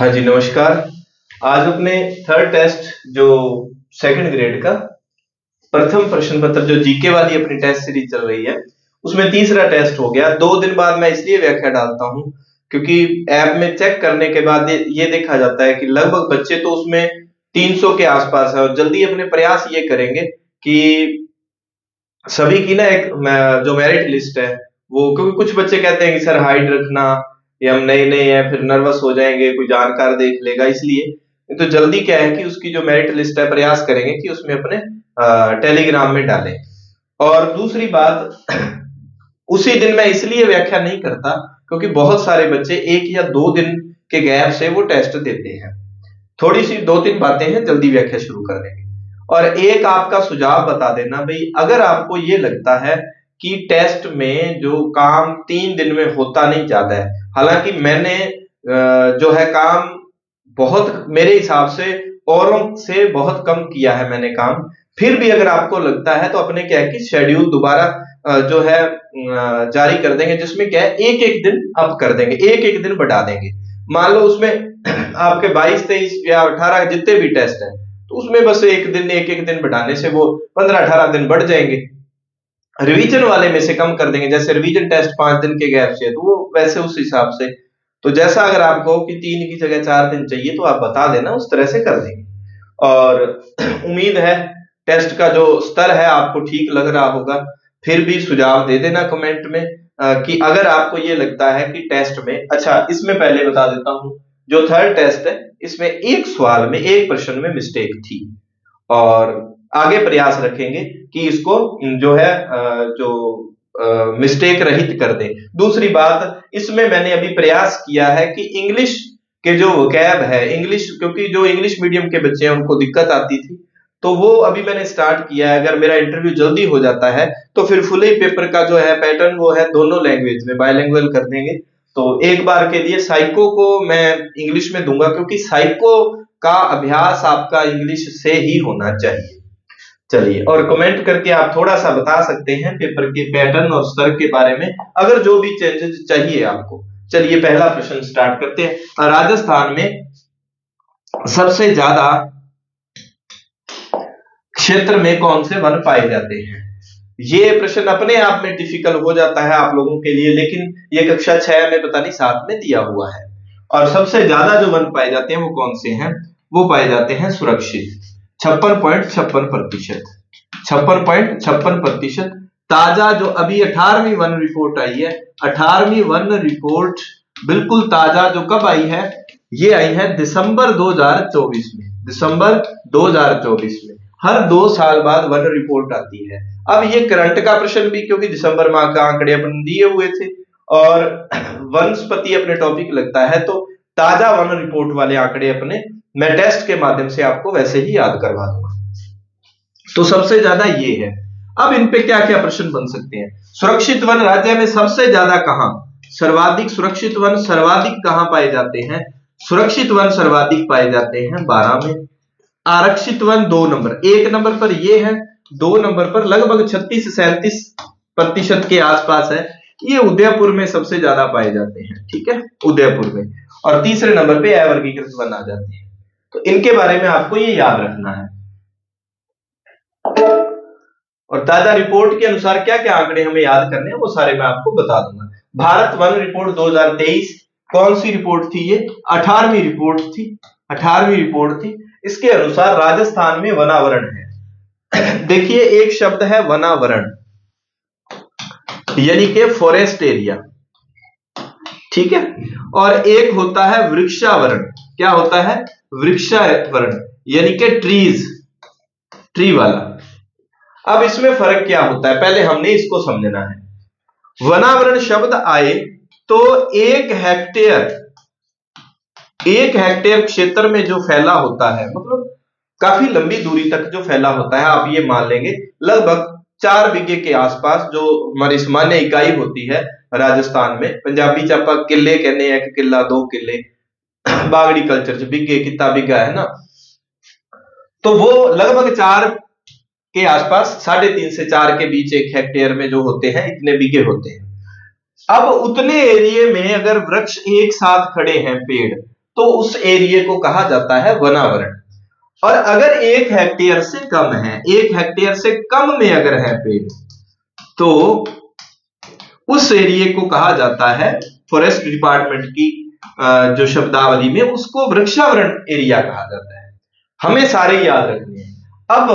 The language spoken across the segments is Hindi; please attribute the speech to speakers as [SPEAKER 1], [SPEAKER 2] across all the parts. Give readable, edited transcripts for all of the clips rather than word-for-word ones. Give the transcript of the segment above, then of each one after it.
[SPEAKER 1] हाँ जी, नमस्कार। आज अपने थर्ड टेस्ट जो सेकंड ग्रेड का प्रथम प्रश्न पत्र जो जीके वाली अपनी टेस्ट सीरीज चल रही है, उसमें तीसरा टेस्ट हो गया। 2 दिन बाद मैं इसलिए व्याख्या डालता हूं क्योंकि ऐप में चेक करने के बाद ये देखा जाता है कि लगभग बच्चे तो उसमें 300 के आसपास है और जल्दी अपने प्रयास ये करेंगे कि सभी की ना एक जो मेरिट लिस्ट है वो, क्योंकि कुछ बच्चे कहते हैं कि सर हाइट रखना, ये हम नए नए हैं, फिर नर्वस हो जाएंगे, कोई जानकार देख लेगा, इसलिए तो जल्दी क्या है कि उसकी जो मेरिट लिस्ट है प्रयास करेंगे कि उसमें अपने टेलीग्राम में डालें। और दूसरी बात, उसी दिन मैं इसलिए व्याख्या नहीं करता क्योंकि बहुत सारे बच्चे 1 या 2 दिन के गैप से वो टेस्ट देते हैं। थोड़ी सी 2-3 बातें हैं, जल्दी व्याख्या शुरू कर देंगे। और एक आपका सुझाव बता देना भाई, अगर आपको ये लगता है कि टेस्ट में जो काम 3 दिन में होता नहीं ज्यादा है, हालांकि मैंने जो है काम बहुत, मेरे हिसाब से औरों से बहुत कम किया है मैंने काम, फिर भी अगर आपको लगता है तो अपने क्या है कि शेड्यूल दोबारा जो है जारी कर देंगे, जिसमें क्या है एक एक दिन अप कर देंगे, एक एक दिन बढ़ा देंगे। मान लो उसमें आपके 22, 23 या 18 जितने भी टेस्ट हैं, तो उसमें बस एक एक दिन बढ़ाने से वो 15-18 दिन बढ़ जाएंगे। रिवीजन वाले में से कम कर देंगे, जैसे रिवीजन टेस्ट 5 दिन के गैप से है तो वो वैसे उस हिसाब से, तो जैसा अगर आपको कि 3 की जगह 4 दिन चाहिए तो आप बता देना, उस तरह से कर देंगे। और उम्मीद है टेस्ट का जो स्तर है आपको ठीक लग रहा होगा। फिर भी सुझाव दे देना कमेंट में कि अगर आपको ये लगता है कि टेस्ट में, अच्छा इसमें पहले बता देता हूं, जो थर्ड टेस्ट है इसमें एक सवाल में, एक प्रश्न में मिस्टेक थी और आगे प्रयास रखेंगे कि इसको जो है जो मिस्टेक रहित कर दें। दूसरी बात, इसमें मैंने अभी प्रयास किया है कि इंग्लिश के जो वोकैब है, इंग्लिश, क्योंकि जो इंग्लिश मीडियम के बच्चे हैं उनको दिक्कत आती थी, तो वो अभी मैंने स्टार्ट किया है। अगर मेरा इंटरव्यू जल्दी हो जाता है तो फिर फुल ही पेपर का जो है पैटर्न वो है दोनों लैंग्वेज में, बायलैंग्वेज कर देंगे। तो एक बार के लिए साइको को मैं इंग्लिश में दूंगा, क्योंकि साइको का अभ्यास आपका इंग्लिश से ही होना चाहिए। चलिए, और कमेंट करके आप थोड़ा सा बता सकते हैं पेपर के पैटर्न और स्तर के बारे में, अगर जो भी चेंजेस चाहिए आपको। चलिए पहला प्रश्न स्टार्ट करते हैं। राजस्थान में सबसे ज्यादा क्षेत्र में कौन से वन पाए जाते हैं? ये प्रश्न अपने आप में डिफिकल्ट हो जाता है आप लोगों के लिए, लेकिन ये कक्षा 6 में पता नहीं 7 में दिया हुआ है। और सबसे ज्यादा जो वन पाए जाते हैं वो कौन से हैं? वो पाए जाते हैं सुरक्षित, 56.56%, 56.56%। ताजा जो अभी 18वीं वन रिपोर्ट आई है, 18वीं वन रिपोर्ट बिल्कुल ताजा जो कब आई है, ये आई है दिसंबर 2024 में, दिसंबर 2024 में। हर 2 साल बाद वन रिपोर्ट आती है। अब ये करंट का प्रश्न भी, क्योंकि दिसंबर माह का आंकड़े अपन दिए हुए थे और वनस्पति अपने टॉपिक लगता है, तो ताजा वन रिपोर्ट वाले आंकड़े अपने मैं टेस्ट के माध्यम से आपको वैसे ही याद करवा दूंगा। तो सबसे ज्यादा ये है। अब इन पे क्या क्या प्रश्न बन सकते हैं? सुरक्षित वन राज्य में सबसे ज्यादा कहां, सर्वाधिक सुरक्षित वन सर्वाधिक कहां पाए जाते हैं? सुरक्षित वन सर्वाधिक पाए जाते हैं 12 में। आरक्षित वन 2 नंबर, 1 नंबर पर ये है, 2 नंबर पर लगभग 36-37% के आसपास है, ये उदयपुर में सबसे ज्यादा पाए जाते हैं, ठीक है, उदयपुर में। और तीसरे नंबर पे अवर्गीकृत वन आ जाते हैं। तो इनके बारे में आपको ये याद रखना है। और ताजा रिपोर्ट के अनुसार क्या क्या आंकड़े हमें याद करने हैं वो सारे मैं आपको बता दूंगा। भारत वन रिपोर्ट 2023, कौन सी रिपोर्ट थी ये? 18वीं रिपोर्ट थी, 18वीं रिपोर्ट थी। इसके अनुसार राजस्थान में वनावरण है। देखिए, एक शब्द है वनावरण, यानी कि फॉरेस्ट एरिया, ठीक है, और एक होता है वृक्षावरण। क्या होता है? वृक्षावरण, यानी कि ट्रीज, ट्री वाला। अब इसमें फर्क क्या होता है, पहले हमने इसको समझना है। वनावरण शब्द आए तो 1 हेक्टेयर क्षेत्र में जो फैला होता है, मतलब काफी लंबी दूरी तक जो फैला होता है, आप ये मान लेंगे लगभग 4 बीघे के आसपास, जो हमारी सामान्य इकाई होती है राजस्थान में। पंजाबी च आप किले कहने हैं, 1 किला 2 किले, बागड़ी कल्चर च बिघे कितना बिघा है ना, तो वो लगभग 4 के आसपास, 3.5 से 4 के बीच 1 हेक्टेयर में जो होते हैं, इतने बीघे होते हैं। अब उतने एरिया में अगर वृक्ष एक साथ खड़े हैं, पेड़, तो उस एरिया को कहा जाता है वनावरण। और अगर 1 हेक्टेयर से कम है, 1 हेक्टेयर से कम में अगर है पेड़, तो उस एरिया को कहा जाता है, फॉरेस्ट डिपार्टमेंट की जो शब्दावली में, उसको वृक्षावरण एरिया कहा जाता है। हमें सारे याद रखने हैं। अब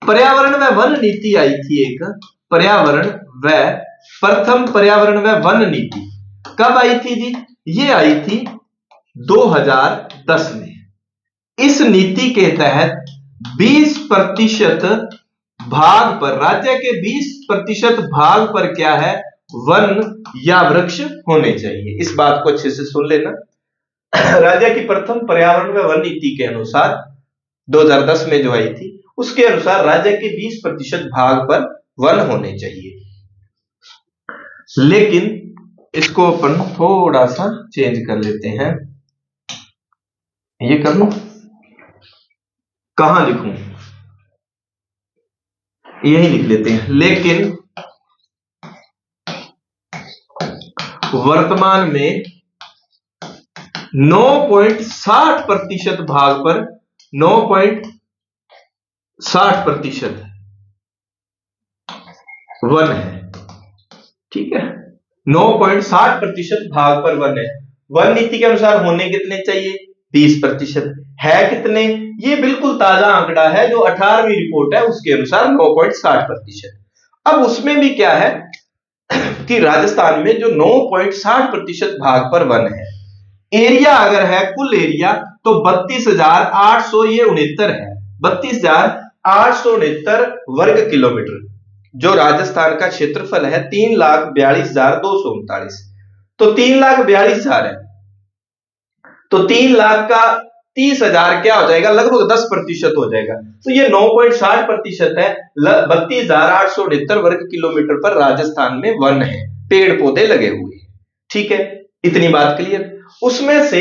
[SPEAKER 1] पर्यावरण व वन नीति आई थी एक, पर्यावरण व प्रथम पर्यावरण व वन नीति कब आई थी जी? ये आई थी 2010 में। इस नीति के तहत 20% भाग पर, राज्य के 20% भाग पर क्या है, वन या वृक्ष होने चाहिए। इस बात को अच्छे से सुन लेना। राज्य की प्रथम पर्यावरण व वन नीति के अनुसार 2010 में जो आई थी, उसके अनुसार राज्य के 20% भाग पर वन होने चाहिए। लेकिन इसको अपन थोड़ा सा चेंज कर लेते हैं। ये कर लो, कहां लिखूं, यही लिख लेते हैं। लेकिन वर्तमान में 9.60% भाग पर 9.60% वन है। ठीक है, 9.60% भाग पर वन है। वन नीति के अनुसार होने कितने चाहिए? 20%। है कितने? ये बिल्कुल ताजा आंकड़ा है, जो 18वीं रिपोर्ट है उसके अनुसार 9.60%। अब उसमें भी क्या है कि राजस्थान में जो 9.60% भाग पर वन है, एरिया अगर है कुल एरिया तो 32,869 है। 32,869 वर्ग किलोमीटर जो राजस्थान का क्षेत्रफल है, 3,42,239। तो 3,42,000 है, तो 3 लाख का 30,000 क्या हो जाएगा? लगभग 10% हो जाएगा। तो ये 9.60% है। 32,869 वर्ग किलोमीटर पर राजस्थान में वन है, पेड़ पौधे लगे हुए हैं। ठीक है, इतनी बात क्लियर। उसमें से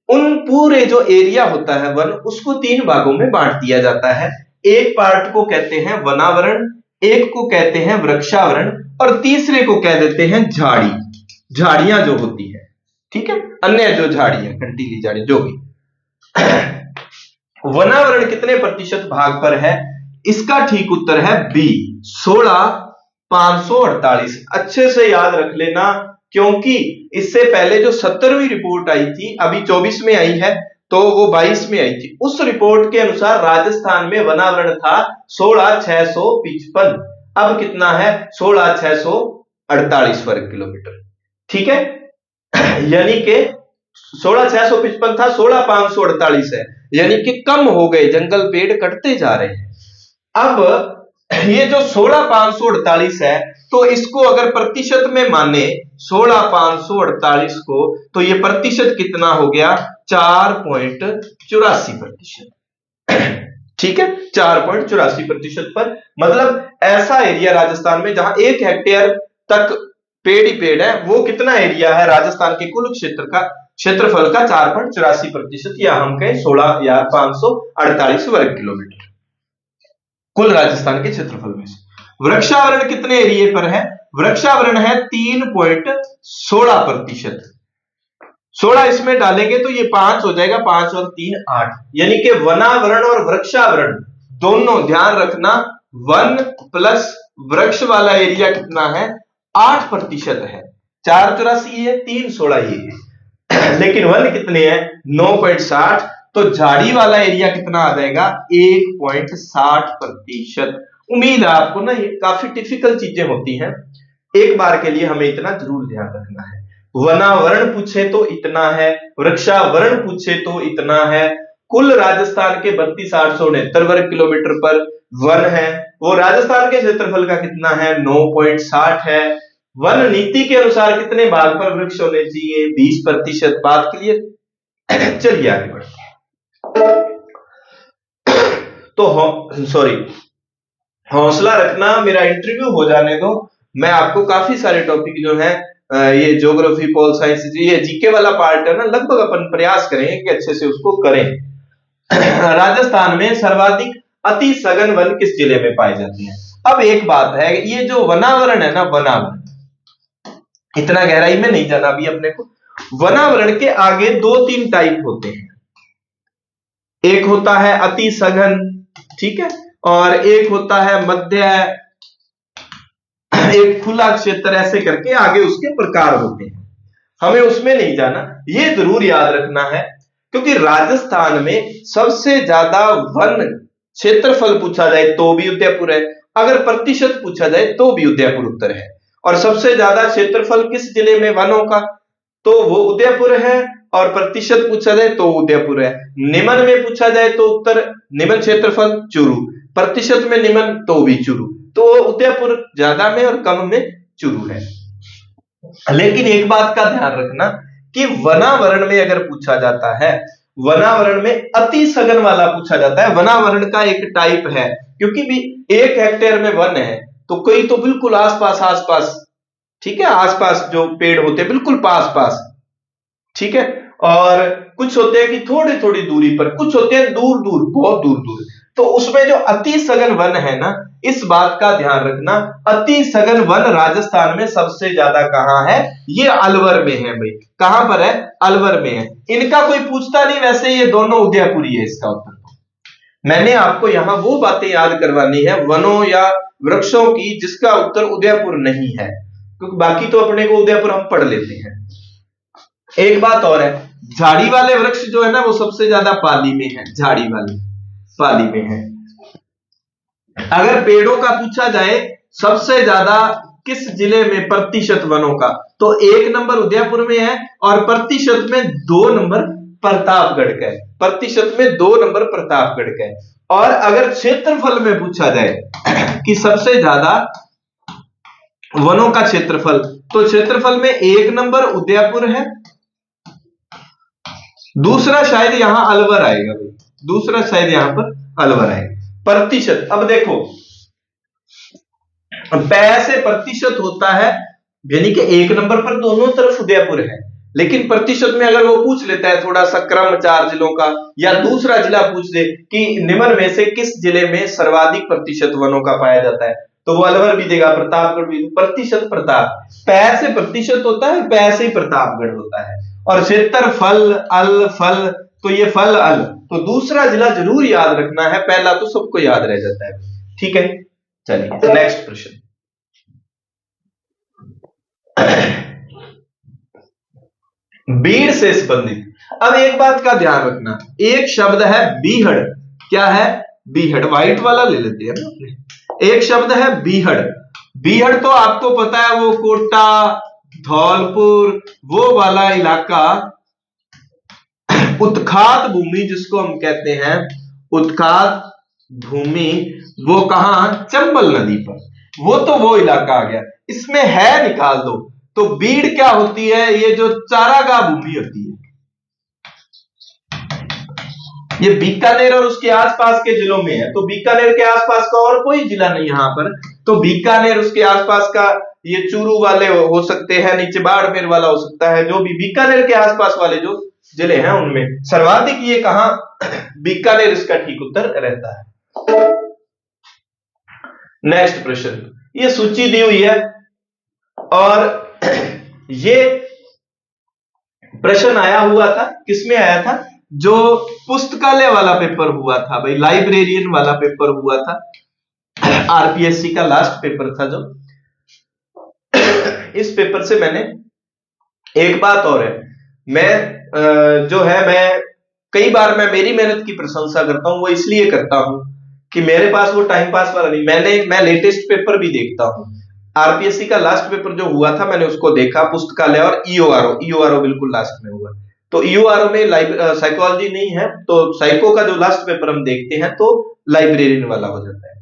[SPEAKER 1] उन पूरे जो एरिया होता है वन, उसको 3 भागों में बांट दिया जाता है। एक पार्ट को कहते हैं वनावरण, एक को कहते हैं वृक्षावरण, और तीसरे को कह देते हैं झाड़ी, झाड़ियां जो होती है। ठीक है, अन्य जो झाड़ियां, कंटीली झाड़ी जो भी। वनावरण कितने प्रतिशत भाग पर है? इसका ठीक उत्तर है बी, 16,548। अच्छे से याद रख लेना, क्योंकि इससे पहले जो 70वीं रिपोर्ट आई थी, अभी 24 में आई है, तो वो 22 में आई थी। उस रिपोर्ट के अनुसार राजस्थान में वनावरण था 16,655। अब कितना है? 16,648 वर्ग किलोमीटर। ठीक है, यानी कि 16,655 था, 16,548 है, यानी कि कम हो गए, जंगल पेड़ कटते जा रहे हैं। अब ये जो 16,548 है, तो इसको अगर प्रतिशत में माने 16,548 को, तो ये प्रतिशत कितना हो गया? 4.84%। ठीक है, 4.84% पर, मतलब ऐसा एरिया राजस्थान में जहां 1 हेक्टेयर तक पेड़ ही पेड़ है, वो कितना एरिया है राजस्थान के कुल क्षेत्र का, क्षेत्रफल का 4.84%, या हम कहें 16,548 वर्ग किलोमीटर कुल राजस्थान के क्षेत्रफल में से। वृक्षावरण कितने एरिया पर है? वृक्षावरण है 3.16%। 16 इसमें डालेंगे तो ये 5 हो जाएगा, 5 और 3 8, यानी कि वनावरण और वृक्षावरण दोनों, ध्यान रखना, वन प्लस वृक्ष वाला एरिया कितना है? 8% है। 484 है, 316 ये है। लेकिन वन कितने हैं? 9.60। तो झाड़ी वाला एरिया कितना आ जाएगा? 1.60%। उम्मीद है आपको ना ये काफी डिफिकल्ट चीजें होती हैं, एक बार के लिए हमें इतना जरूर ध्यान रखना है। वनावरण पूछे तो इतना है, वृक्षावरण पूछे तो इतना है। कुल राजस्थान के 32,869 वर्ग किलोमीटर पर वन है, वो राजस्थान के क्षेत्रफल का कितना है? 9.60 है। वन नीति के अनुसार कितने भाग पर वृक्ष होने चाहिए? 20%। बात क्लियर? चलिए आगे बढ़ते हैं। तो सॉरी, हौसला रखना, मेरा इंटरव्यू हो जाने दो, मैं आपको काफी सारे टॉपिक जो है, ये ज्योग्राफी, पोल साइंस, ये जीके वाला पार्ट है ना, लगभग अपन प्रयास करेंगे कि अच्छे से उसको करें। राजस्थान में सर्वाधिक अति सघन वन किस जिले में पाए जाते हैं? अब एक बात है, ये जो वनावरण है ना, वनावरण इतना गहराई में नहीं जाना अभी अपने को। वनावरण के आगे दो तीन टाइप होते हैं, एक होता है अति सघन, ठीक है, और एक होता है मध्य, एक खुला क्षेत्र, ऐसे करके आगे उसके प्रकार होते हैं। हमें उसमें नहीं जाना, ये जरूर याद रखना है, क्योंकि राजस्थान में सबसे ज्यादा वन क्षेत्रफल पूछा जाए तो भी उदयपुर है, अगर प्रतिशत पूछा जाए तो भी उदयपुर उत्तर है। और सबसे ज्यादा क्षेत्रफल किस जिले में वनों का, तो वो उदयपुर है, और प्रतिशत पूछा जाए तो उदयपुर है। निमन में पूछा जाए तो उत्तर निमन क्षेत्रफल चूरू, प्रतिशत में निमन तो भी चूरू, तो उदयपुर ज्यादा में और कम में चूरू है। लेकिन एक बात का ध्यान रखना कि वनावरण में अगर पूछा जाता है, वनावरण में अति सघन वाला पूछा जाता है, वनावरण का एक टाइप है, क्योंकि भी 1 हेक्टेयर में वन है, तो कई तो बिल्कुल आसपास, ठीक है, आसपास जो पेड़ होते हैं बिल्कुल पास, ठीक है, और कुछ होते हैं कि थोड़ी थोड़ी दूरी पर, कुछ होते हैं दूर दूर, बहुत दूर दूर। तो उसमें जो अति सघन वन है ना, इस बात का ध्यान रखना, अति सघन वन राजस्थान में सबसे ज्यादा कहां है, ये अलवर में है भाई। कहां पर है, अलवर में है। इनका कोई पूछता नहीं, वैसे ये दोनों उदयपुरी है इसका उत्तर। मैंने आपको यहां वो बातें याद करवानी है वनों या वृक्षों की जिसका उत्तर उदयपुर नहीं है, क्योंकि बाकी तो अपने को उदयपुर हम पढ़ लेते हैं। एक बात और है, झाड़ी वाले वृक्ष जो है ना वो सबसे ज्यादा पाली में है, झाड़ी वाले पाली में है। अगर पेड़ों का पूछा जाए सबसे ज्यादा किस जिले में प्रतिशत वनों का, तो 1 नंबर उदयपुर में है, और प्रतिशत में 2 नंबर प्रतापगढ़ का है, प्रतिशत में 2 नंबर प्रतापगढ़ का है। और अगर क्षेत्रफल में पूछा जाए कि सबसे ज्यादा वनों का क्षेत्रफल, तो क्षेत्रफल में 1 नंबर उदयपुर है, दूसरा शायद यहां अलवर आएगा भाई, दूसरा शायद यहां पर अलवर आएगा। प्रतिशत, अब देखो पैसे प्रतिशत होता है, यानी कि 1 नंबर पर दोनों तरफ उदयपुर है, लेकिन प्रतिशत में अगर वो पूछ लेता है थोड़ा सा क्रम 4 जिलों का, या दूसरा जिला पूछ दे कि निम्न में से किस जिले में सर्वाधिक प्रतिशत वनों का पाया जाता है, तो वो अलवर भी देगा, प्रतापगढ़ भी। प्रतिशत प्रताप, पैसे प्रतिशत होता है, पैसे ही प्रतापगढ़ होता है। और क्षेत्रफल अल फल, तो ये फल अल, तो दूसरा जिला जरूर याद रखना है, पहला तो सबको याद रह जाता है, ठीक है। चलिए नेक्स्ट प्रश्न। बीड़ से संबंधित, अब एक बात का ध्यान रखना, एक शब्द है बीहड़, क्या है, बीहड़, व्हाइट वाला ले लेते हैं ना। एक शब्द है बीहड़, बीहड़ तो आपको पता है वो कोटा धौलपुर वो वाला इलाका, उत्खात भूमि जिसको हम कहते हैं, उत्खात भूमि, वो कहां, चंबल नदी पर, वो इलाका आ गया। इसमें है निकाल दो, तो बीड़ क्या होती है, ये जो चारागाह भूमि होती है, ये बीकानेर और उसके आसपास के जिलों में है, तो बीकानेर के आसपास का और कोई जिला नहीं यहां पर, तो बीकानेर उसके आसपास का, ये चूरू वाले हो सकते हैं, नीचे बाड़मेर वाला हो सकता है, जो भी बीकानेर के आसपास वाले जो जिले हैं उनमें सर्वाधिक ये कहां, बीकानेर इसका ठीक उत्तर रहता है। नेक्स्ट प्रश्न, ये सूची दी हुई है, और ये प्रश्न आया हुआ था, किसमें आया था, जो पुस्तकालय वाला पेपर हुआ था भाई, लाइब्रेरियन वाला पेपर हुआ था, आरपीएससी का लास्ट पेपर था जो। इस पेपर से मैंने, एक बात और है, मैं जो है, मैं कई बार मैं मेरी मेहनत की प्रशंसा करता हूं, वो इसलिए करता हूं कि मेरे पास वो टाइम पास वाला नहीं, मैं लेटेस्ट पेपर भी देखता हूं। आरपीएससी का लास्ट पेपर जो हुआ था मैंने उसको देखा, पुस्तकालय और ईओआरओ बिल्कुल लास्ट में हुआ, तो ईओआरओ में साइकोलॉजी नहीं है, तो साइको का जो लास्ट पेपर हम देखते हैं तो लाइब्रेरियन वाला हो जाता है।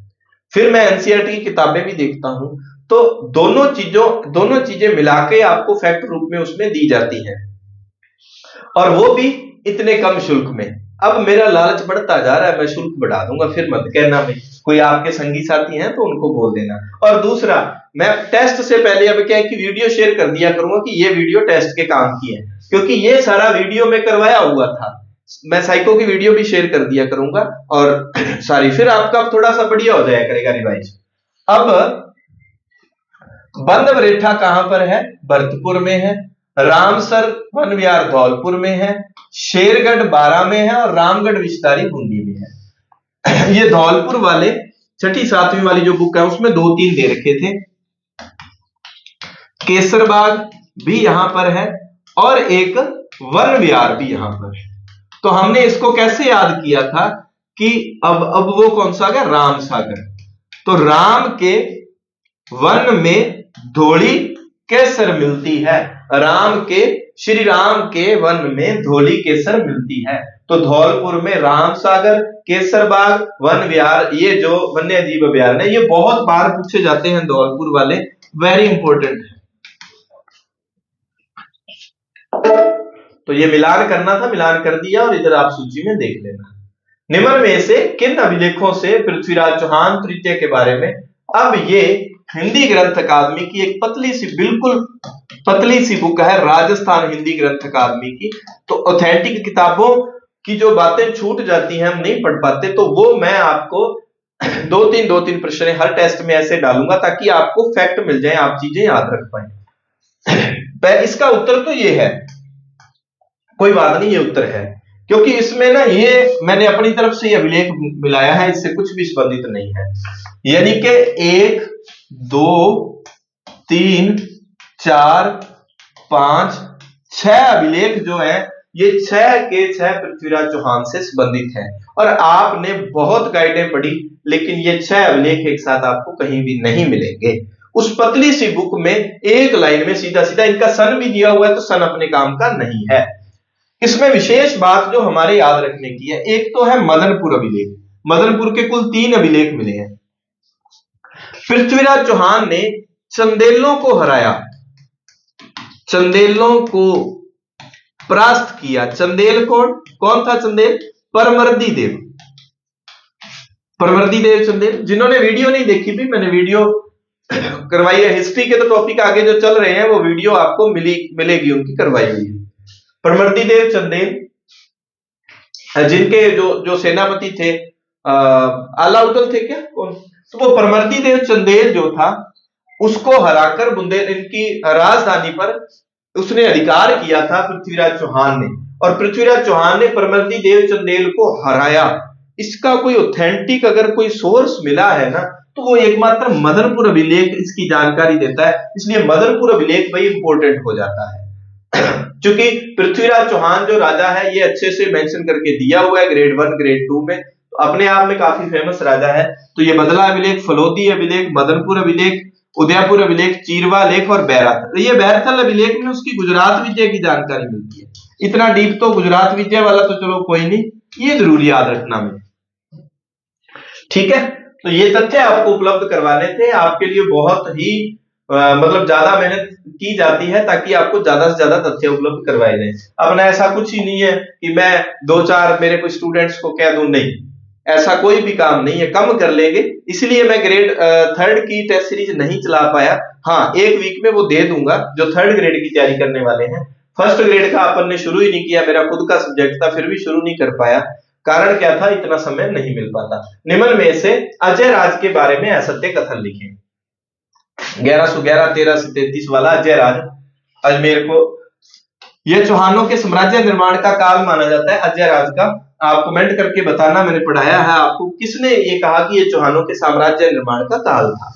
[SPEAKER 1] फिर मैं एनसीईआरटी की किताबें भी देखता हूं, तो दोनों चीजें मिला के आपको फैक्ट रूप में उसमें दी जाती हैं, और वो भी इतने कम शुल्क में। अब मेरा लालच बढ़ता जा रहा है, मैं शुल्क बढ़ा दूंगा, फिर मत कहना भाई, कोई आपके संगी साथी हैं तो उनको बोल देना। और दूसरा, मैं टेस्ट से पहले अब क्या है कि वीडियो शेयर कर दिया करूंगा कि ये वीडियो टेस्ट के काम की है, क्योंकि ये सारा वीडियो में करवाया हुआ था, मैं साइको की वीडियो भी शेयर कर दिया करूंगा, और सारी फिर आपका थोड़ा सा बढ़िया हो जाया करेगा रिवाइज। अब बंद बरेठा कहां पर है, भरतपुर में है, रामसर वन विहार धौलपुर में है, शेरगढ़ बारां में है और रामगढ़ विस्तारी बूंदी में है। ये धौलपुर वाले छठी सातवीं वाली जो बुक है उसमें 2-3 दे रखे थे। केसरबाग भी यहां पर है और एक वन विहार भी यहां पर है। तो हमने इसको कैसे याद किया था कि अब वो कौन सा आ गया, राम सागर। तो राम के वन में धौली केसर मिलती है, राम के श्री राम के वन में धौली केसर मिलती है। तो धौलपुर में राम सागर, केसरबाग, वन विहार, ये जो वन्य जीव अभ्यारण्य है ये बहुत बार पूछे जाते हैं धौलपुर वाले, वेरी इंपॉर्टेंट है। तो ये मिलान करना था, मिलान कर दिया और इधर आप सूची में देख लेना। निम्न में से किन अभिलेखों से पृथ्वीराज चौहान तृतीय के बारे में। अब ये हिंदी ग्रंथ अकादमी की एक पतली सी, बिल्कुल पतली सी बुक है, राजस्थान हिंदी ग्रंथ अकादमी की। तो ऑथेंटिक किताबों की जो बातें छूट जाती हैं, हम नहीं पढ़ पाते, तो वो मैं आपको दो तीन प्रश्न हर टेस्ट में ऐसे डालूंगा ताकि आपको फैक्ट मिल जाए, आप चीजें याद रख पाए। इसका उत्तर तो ये है, कोई बात नहीं, ये उत्तर है, क्योंकि इसमें ना ये मैंने अपनी तरफ से ये अभिलेख मिलाया है, इससे कुछ भी संबंधित नहीं है। यानी कि 1 2 3 4 5 6 अभिलेख जो है ये 6 के 6 पृथ्वीराज चौहान से संबंधित है। और आपने बहुत गाइडें पढ़ी, लेकिन ये 6 अभिलेख एक साथ आपको कहीं भी नहीं मिलेंगे। उस पतली सी बुक में एक लाइन में सीधा सीधा इनका सन भी दिया हुआ है, तो सन अपने काम का नहीं है। इसमें विशेष बात जो हमारे याद रखने की है, एक तो है मदनपुर अभिलेख। मदनपुर के कुल 3 अभिलेख मिले हैं। पृथ्वीराज चौहान ने चंदेलों को हराया, चंदेलों को परास्त किया। चंदेल कौन था? चंदेल परमर्दी देव, परमर्दी देव चंदेल। जिन्होंने वीडियो नहीं देखी भी, मैंने वीडियो करवाई है। हिस्ट्री के तो टॉपिक आगे जो चल रहे हैं वो वीडियो आपको मिलेगी, उनकी करवाई हुई है। परमर्दी देव चंदेल, जिनके जो सेनापति थे अलाउद्दीन थे क्या कौन, तो वो परमर्दी देव चंदेल जो था उसको हराकर बुंदेल इनकी राजधानी पर उसने अधिकार किया था पृथ्वीराज चौहान ने, और पृथ्वीराज चौहान ने परमर्दी देव चंदेल को हराया। इसका कोई ऑथेंटिक अगर कोई सोर्स मिला है ना, तो वो एकमात्र मदनपुर अभिलेख इसकी जानकारी देता है। इसलिए मदनपुर अभिलेख भाई इंपॉर्टेंट हो जाता है। क्योंकि पृथ्वीराज चौहान जो राजा है ये अच्छे से मेंशन करके दिया हुआ है ग्रेड 1 ग्रेड 2 में, तो अपने आप में काफी फेमस राजा है। तो ये बदला अभिलेख, फलोदी अभिलेख, मदनपुर अभिलेख, उदयपुर अभिलेख, चीरवा लेख और बैराथल। ये बैरथल अभिलेख में उसकी गुजरात विजय की जानकारी मिलती है। इतना डीप तो गुजरात विजय वाला तो चलो कोई नहीं, ये जरूर याद रखना में, ठीक है। तो ये तथ्य आपको उपलब्ध करवाने थे, आपके लिए बहुत ही मतलब ज्यादा मेहनत की जाती है ताकि आपको ज्यादा से ज्यादा तथ्य उपलब्ध करवाए जाए। अब ना ऐसा कुछ ही नहीं है कि मैं 2-4 मेरे कोई स्टूडेंट्स को कह दूं, नहीं, ऐसा कोई भी काम नहीं है, कम कर लेंगे। इसलिए मैं ग्रेड 3rd की टेस्ट सीरीज नहीं चला पाया। हाँ, एक वीक में वो दे दूंगा जो 3rd ग्रेड की तैयारी करने वाले हैं। 1st ग्रेड का अपन ने शुरू ही नहीं किया, मेरा खुद का सब्जेक्ट था, फिर भी शुरू नहीं कर पाया। कारण क्या था? इतना समय नहीं मिल पाता। निम्न में से अजय राज के बारे में असत्य कथन लिखें। 1111 13 से 33 वाला अजय राज अजमेर को, यह चौहानों के साम्राज्य निर्माण का काल माना जाता है। अजय राज का आप कमेंट करके बताना, मैंने पढ़ाया है आपको, किसने ये कहा कि ये चौहानों के साम्राज्य निर्माण का काल था।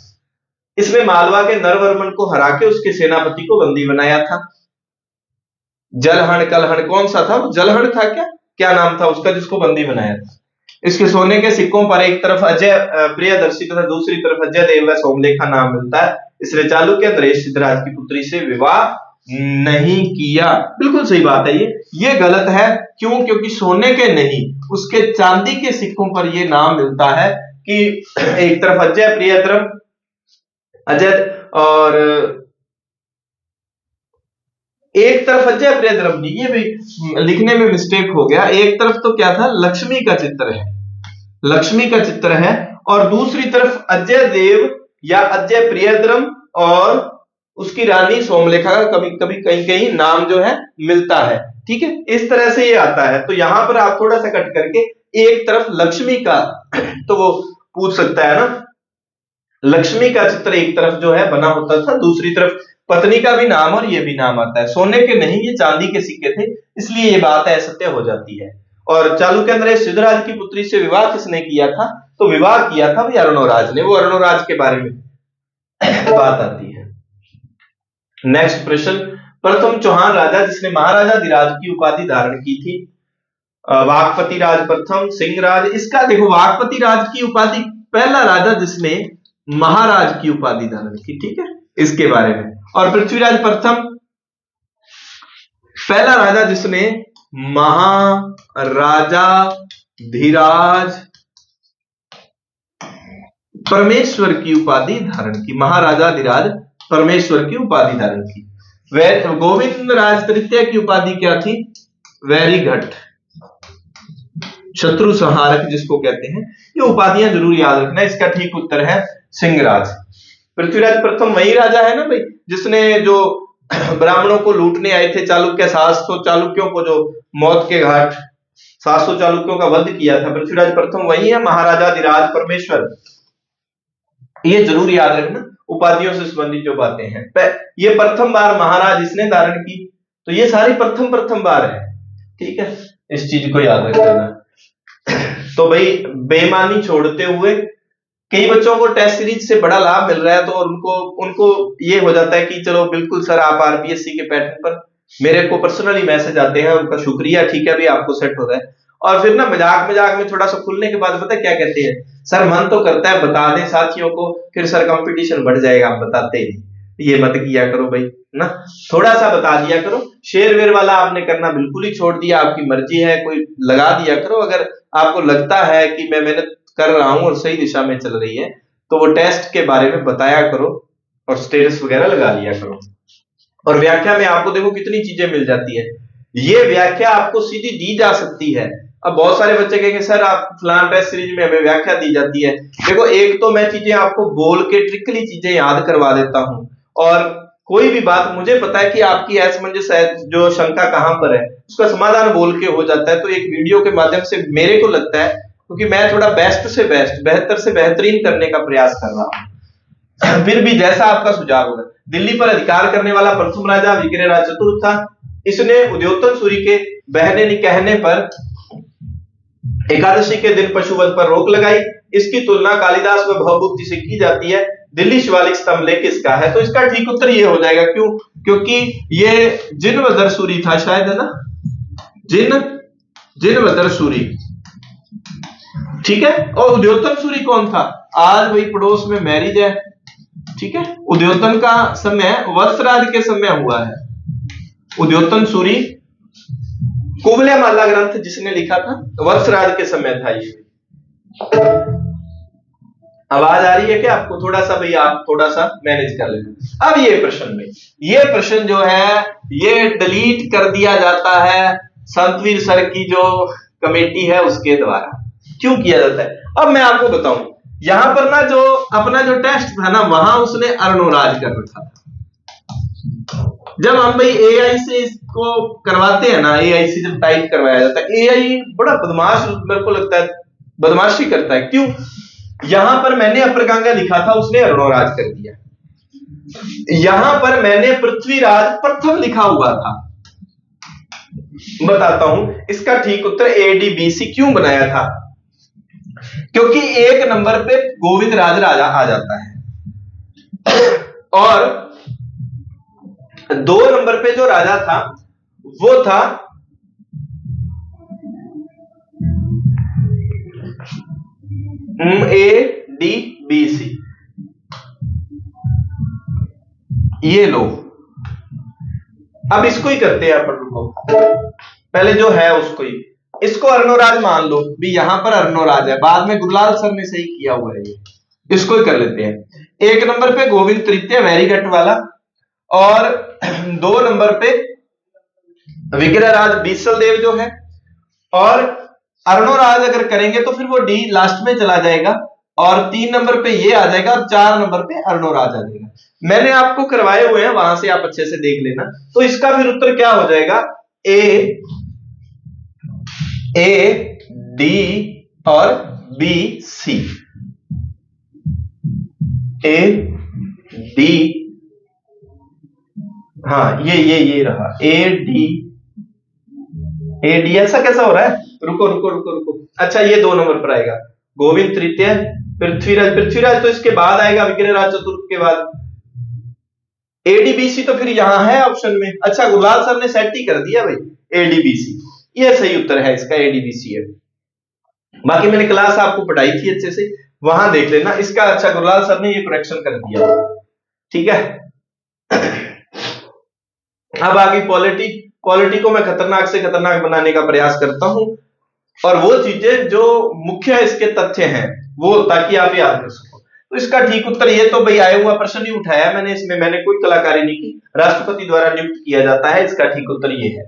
[SPEAKER 1] इसमें मालवा के नरवर्मन को हरा के उसके सेनापति को बंदी बनाया था। जलहण कलहण कौन सा था? वो जलहण था क्या नाम था उसका जिसको बंदी बनाया था। इसके सोने के सिक्कों पर एक तरफ अजय प्रियदर्शी तथा दूसरी तरफ अजय देव व सोमलेखा नाम मिलता है। इसने चालुक्य नरेश सिद्धराज की पुत्री से विवाह नहीं किया। बिल्कुल सही बात है, ये गलत है। क्यों? क्योंकि सोने के नहीं, उसके चांदी के सिक्कों पर यह नाम मिलता है कि एक तरफ अजय प्रियद्रम अजय और एक तरफ अजय प्रियद्रम नहीं, ये भी लिखने में मिस्टेक हो गया। एक तरफ तो क्या था? लक्ष्मी का चित्र है, लक्ष्मी का चित्र है, और दूसरी तरफ अजय देव या अजय प्रियद्रम और उसकी रानी सोमलेखा का कभी कभी कहीं कहीं नाम जो है मिलता है। ठीक है, इस तरह से ये आता है। तो यहां पर आप थोड़ा सा कट करके एक तरफ लक्ष्मी का तो वो पूछ सकता है ना, लक्ष्मी का चित्र एक तरफ जो है बना होता था, दूसरी तरफ पत्नी का भी नाम और ये भी नाम आता है। सोने के नहीं, ये चांदी के सिक्के थे, इसलिए ये बात असत्य हो जाती है। और चालुक्य नरेश सिद्धराज की पुत्री से विवाह किसने किया था? तो विवाह किया था भाई अरुणोराज ने। वो अरुणोराज के बारे में बात आती है। नेक्स्ट प्रश्न, प्रथम चौहान राजा जिसने महाराजाधिराज की उपाधि धारण की थी? वाकपति राज प्रथम, सिंहराज। इसका देखो, वाकपति राज की उपाधि पहला राजा जिसने महाराज की उपाधि धारण की, ठीक है, इसके बारे में। और पृथ्वीराज प्रथम पहला राजा जिसने महाराजा धीराज परमेश्वर की उपाधि धारण की। महाराजा धीराज परमेश्वर की उपाधि धारण की। गोविंद राज तृतीय की उपाधि क्या थी? वैरीघट, शत्रु संहारक जिसको कहते हैं। ये उपाधियां जरूर याद रखना। इसका ठीक उत्तर है सिंहराज। पृथ्वीराज प्रथम वही राजा है ना भाई जिसने जो ब्राह्मणों को लूटने आए थे चालुक्य 700 चालुक्यों को जो मौत के घाट 700 चालुक्यों का वध किया था। पृथ्वीराज प्रथम वही है, महाराजा धीराज परमेश्वर। ये जरूर याद रखना उपाधियों से संबंधित जो बातें हैं। ये प्रथम बार महाराज इसने धारण की, तो ये सारी प्रथम बार है, ठीक है, इस चीज को याद रखना। तो भाई बेईमानी छोड़ते हुए कई बच्चों को टेस्ट सीरीज से बड़ा लाभ मिल रहा है, तो और उनको ये हो जाता है कि चलो बिल्कुल सर आप आरपीएससी के पैटर्न पर, मेरे को पर्सनली मैसेज आते हैं, उनका शुक्रिया, ठीक है अभी आपको सेट हो रहा है। और फिर ना मजाक में थोड़ा सा खुलने के बाद पता है क्या कहते हैं, सर मन तो करता है बता दें साथियों को, फिर सर कंपटीशन बढ़ जाएगा, आप बताते ही। ये मत किया करो भाई ना, थोड़ा सा बता दिया करो। शेयर वेयर वाला आपने करना बिल्कुल ही छोड़ दिया, आपकी मर्जी है, कोई लगा दिया करो। अगर आपको लगता है कि मैं मेहनत कर रहा हूं और सही दिशा में चल रही है, तो वो टेस्ट के बारे में बताया करो और स्टेटस वगैरह लगा लिया करो। और व्याख्या में आपको देखो कितनी चीजें मिल जाती है। ये व्याख्या आपको सीधी दी जा सकती है। अब बहुत सारे बच्चे कहेंगे सर आप फलान टेस्ट सीरीज में हमें व्याख्या दी जाती है। देखो एक तो मैं चीजें आपको बोल के ट्रिकली चीजें याद करवा देता हूं, और कोई भी बात मुझे पता है कि आपकी असमंजस है, जो शंका कहां पर है, उसका समाधान बोल के हो जाता है। तो एक वीडियो के माध्यम से मेरे को लगता है, क्योंकि मैं थोड़ा बेस्ट से बेस्ट, बेहतर से बेहतरीन करने का प्रयास कर रहा हूं। फिर भी जैसा आपका सुझाव होगा। दिल्ली पर अधिकार करने वाला प्रथम राजा विक्रयराज चतुर्थ था। इसने उद्योतन सूर्य के बहने कहने पर एकादशी के दिन पशुवध पर रोक लगाई। इसकी तुलना कालिदास व भवभूति से की जाती है। दिल्ली शिवालिक स्तंभ लेख किसका है? तो इसका ठीक उत्तर ये हो जाएगा, क्यों? क्योंकि ये जिनवदर सूरी था शायद, है ना, जिनवदर सूरी, ठीक है। और उद्योतन सूरी कौन था? आज भाई पड़ोस में मैरिज है, ठीक है। उद्योतन का समय वत्सराज के समय हुआ है। उद्योतन सूरी कुवलयमाला ग्रंथ जिसने लिखा था वत्सराज के समय था ये। आवाज आ रही है क्या आपको? थोड़ा सा भाई आप थोड़ा सा मैनेज कर लेना। अब ये प्रश्न में, ये प्रश्न जो है ये डिलीट कर दिया जाता है संतवीर सर की जो कमेटी है उसके द्वारा। क्यों किया जाता है अब मैं आपको बताऊं। यहां पर ना जो अपना जो टेस्ट था ना, वहां उसने अरुणोराज कर रखा था। जब हम भाई एआई से इसको करवाते हैं ना, एआई से जब टाइप करवाया जाता है, एआई बड़ा बदमाश मेरे को लगता है, बदमाशी करता है। क्यों? यहां पर मैंने अप्रगांगा लिखा था, उसने अरुणोराज कर दिया। यहां पर मैंने पृथ्वीराज प्रथम लिखा हुआ था। बताता हूं इसका ठीक उत्तर एडीबीसी क्यों बनाया था। क्योंकि एक नंबर पे गोविंद राज राजा आ जाता है और 2 नंबर पे जो राजा था वो था एडीबीसी। ये लो, अब इसको ही करते हैं अपन लोग। पहले जो है उसको ही, इसको अरुणोराज मान लो भी, यहां पर अरुणोराज है, बाद में गुरलाल सर ने सही किया हुआ है, ये इसको ही कर लेते हैं। 1 नंबर पे गोविंद तृतीय वैरीघट वाला, और 2 नंबर पे विक्रयराज बीसल देव जो है, और अरुणोराज अगर करेंगे तो फिर वो डी लास्ट में चला जाएगा, और 3 नंबर पे ये आ जाएगा, और 4 नंबर पे अरुणोराज आ जाएगा। मैंने आपको करवाए हुए हैं, वहां से आप अच्छे से देख लेना। तो इसका फिर उत्तर क्या हो जाएगा? ए डी और बी सी। ए डी हाँ ये रहा ए डी ऐसा कैसा हो रहा है? रुको रुको रुको रुको, अच्छा ये 2 नंबर पर आएगा। गोविंद तृतीय, पृथ्वीराज तो इसके बाद आएगा, विग्रहराज चतुर्थ के बाद। एडीबीसी तो फिर यहां है ऑप्शन में। अच्छा गुरलाल सर ने सेट ही कर दिया भाई, एडीबीसी ये सही उत्तर है इसका, एडीबीसी है। बाकी मैंने क्लास आपको पढ़ाई थी अच्छे से, वहां देख लेना इसका। अच्छा गुरलाल सर ने ये करेक्शन कर दिया, ठीक है। अब आगे पॉलिटी को मैं खतरनाक से खतरनाक बनाने का प्रयास करता हूं, और वो चीजें जो मुख्य इसके तथ्य हैं वो, ताकि आप याद कर सको। तो इसका ठीक उत्तर ये तो भाई आया हुआ प्रश्न ही उठाया मैंने, इसमें मैंने कोई कलाकारी नहीं की, राष्ट्रपति द्वारा नियुक्त किया जाता है। इसका ठीक उत्तर ये है।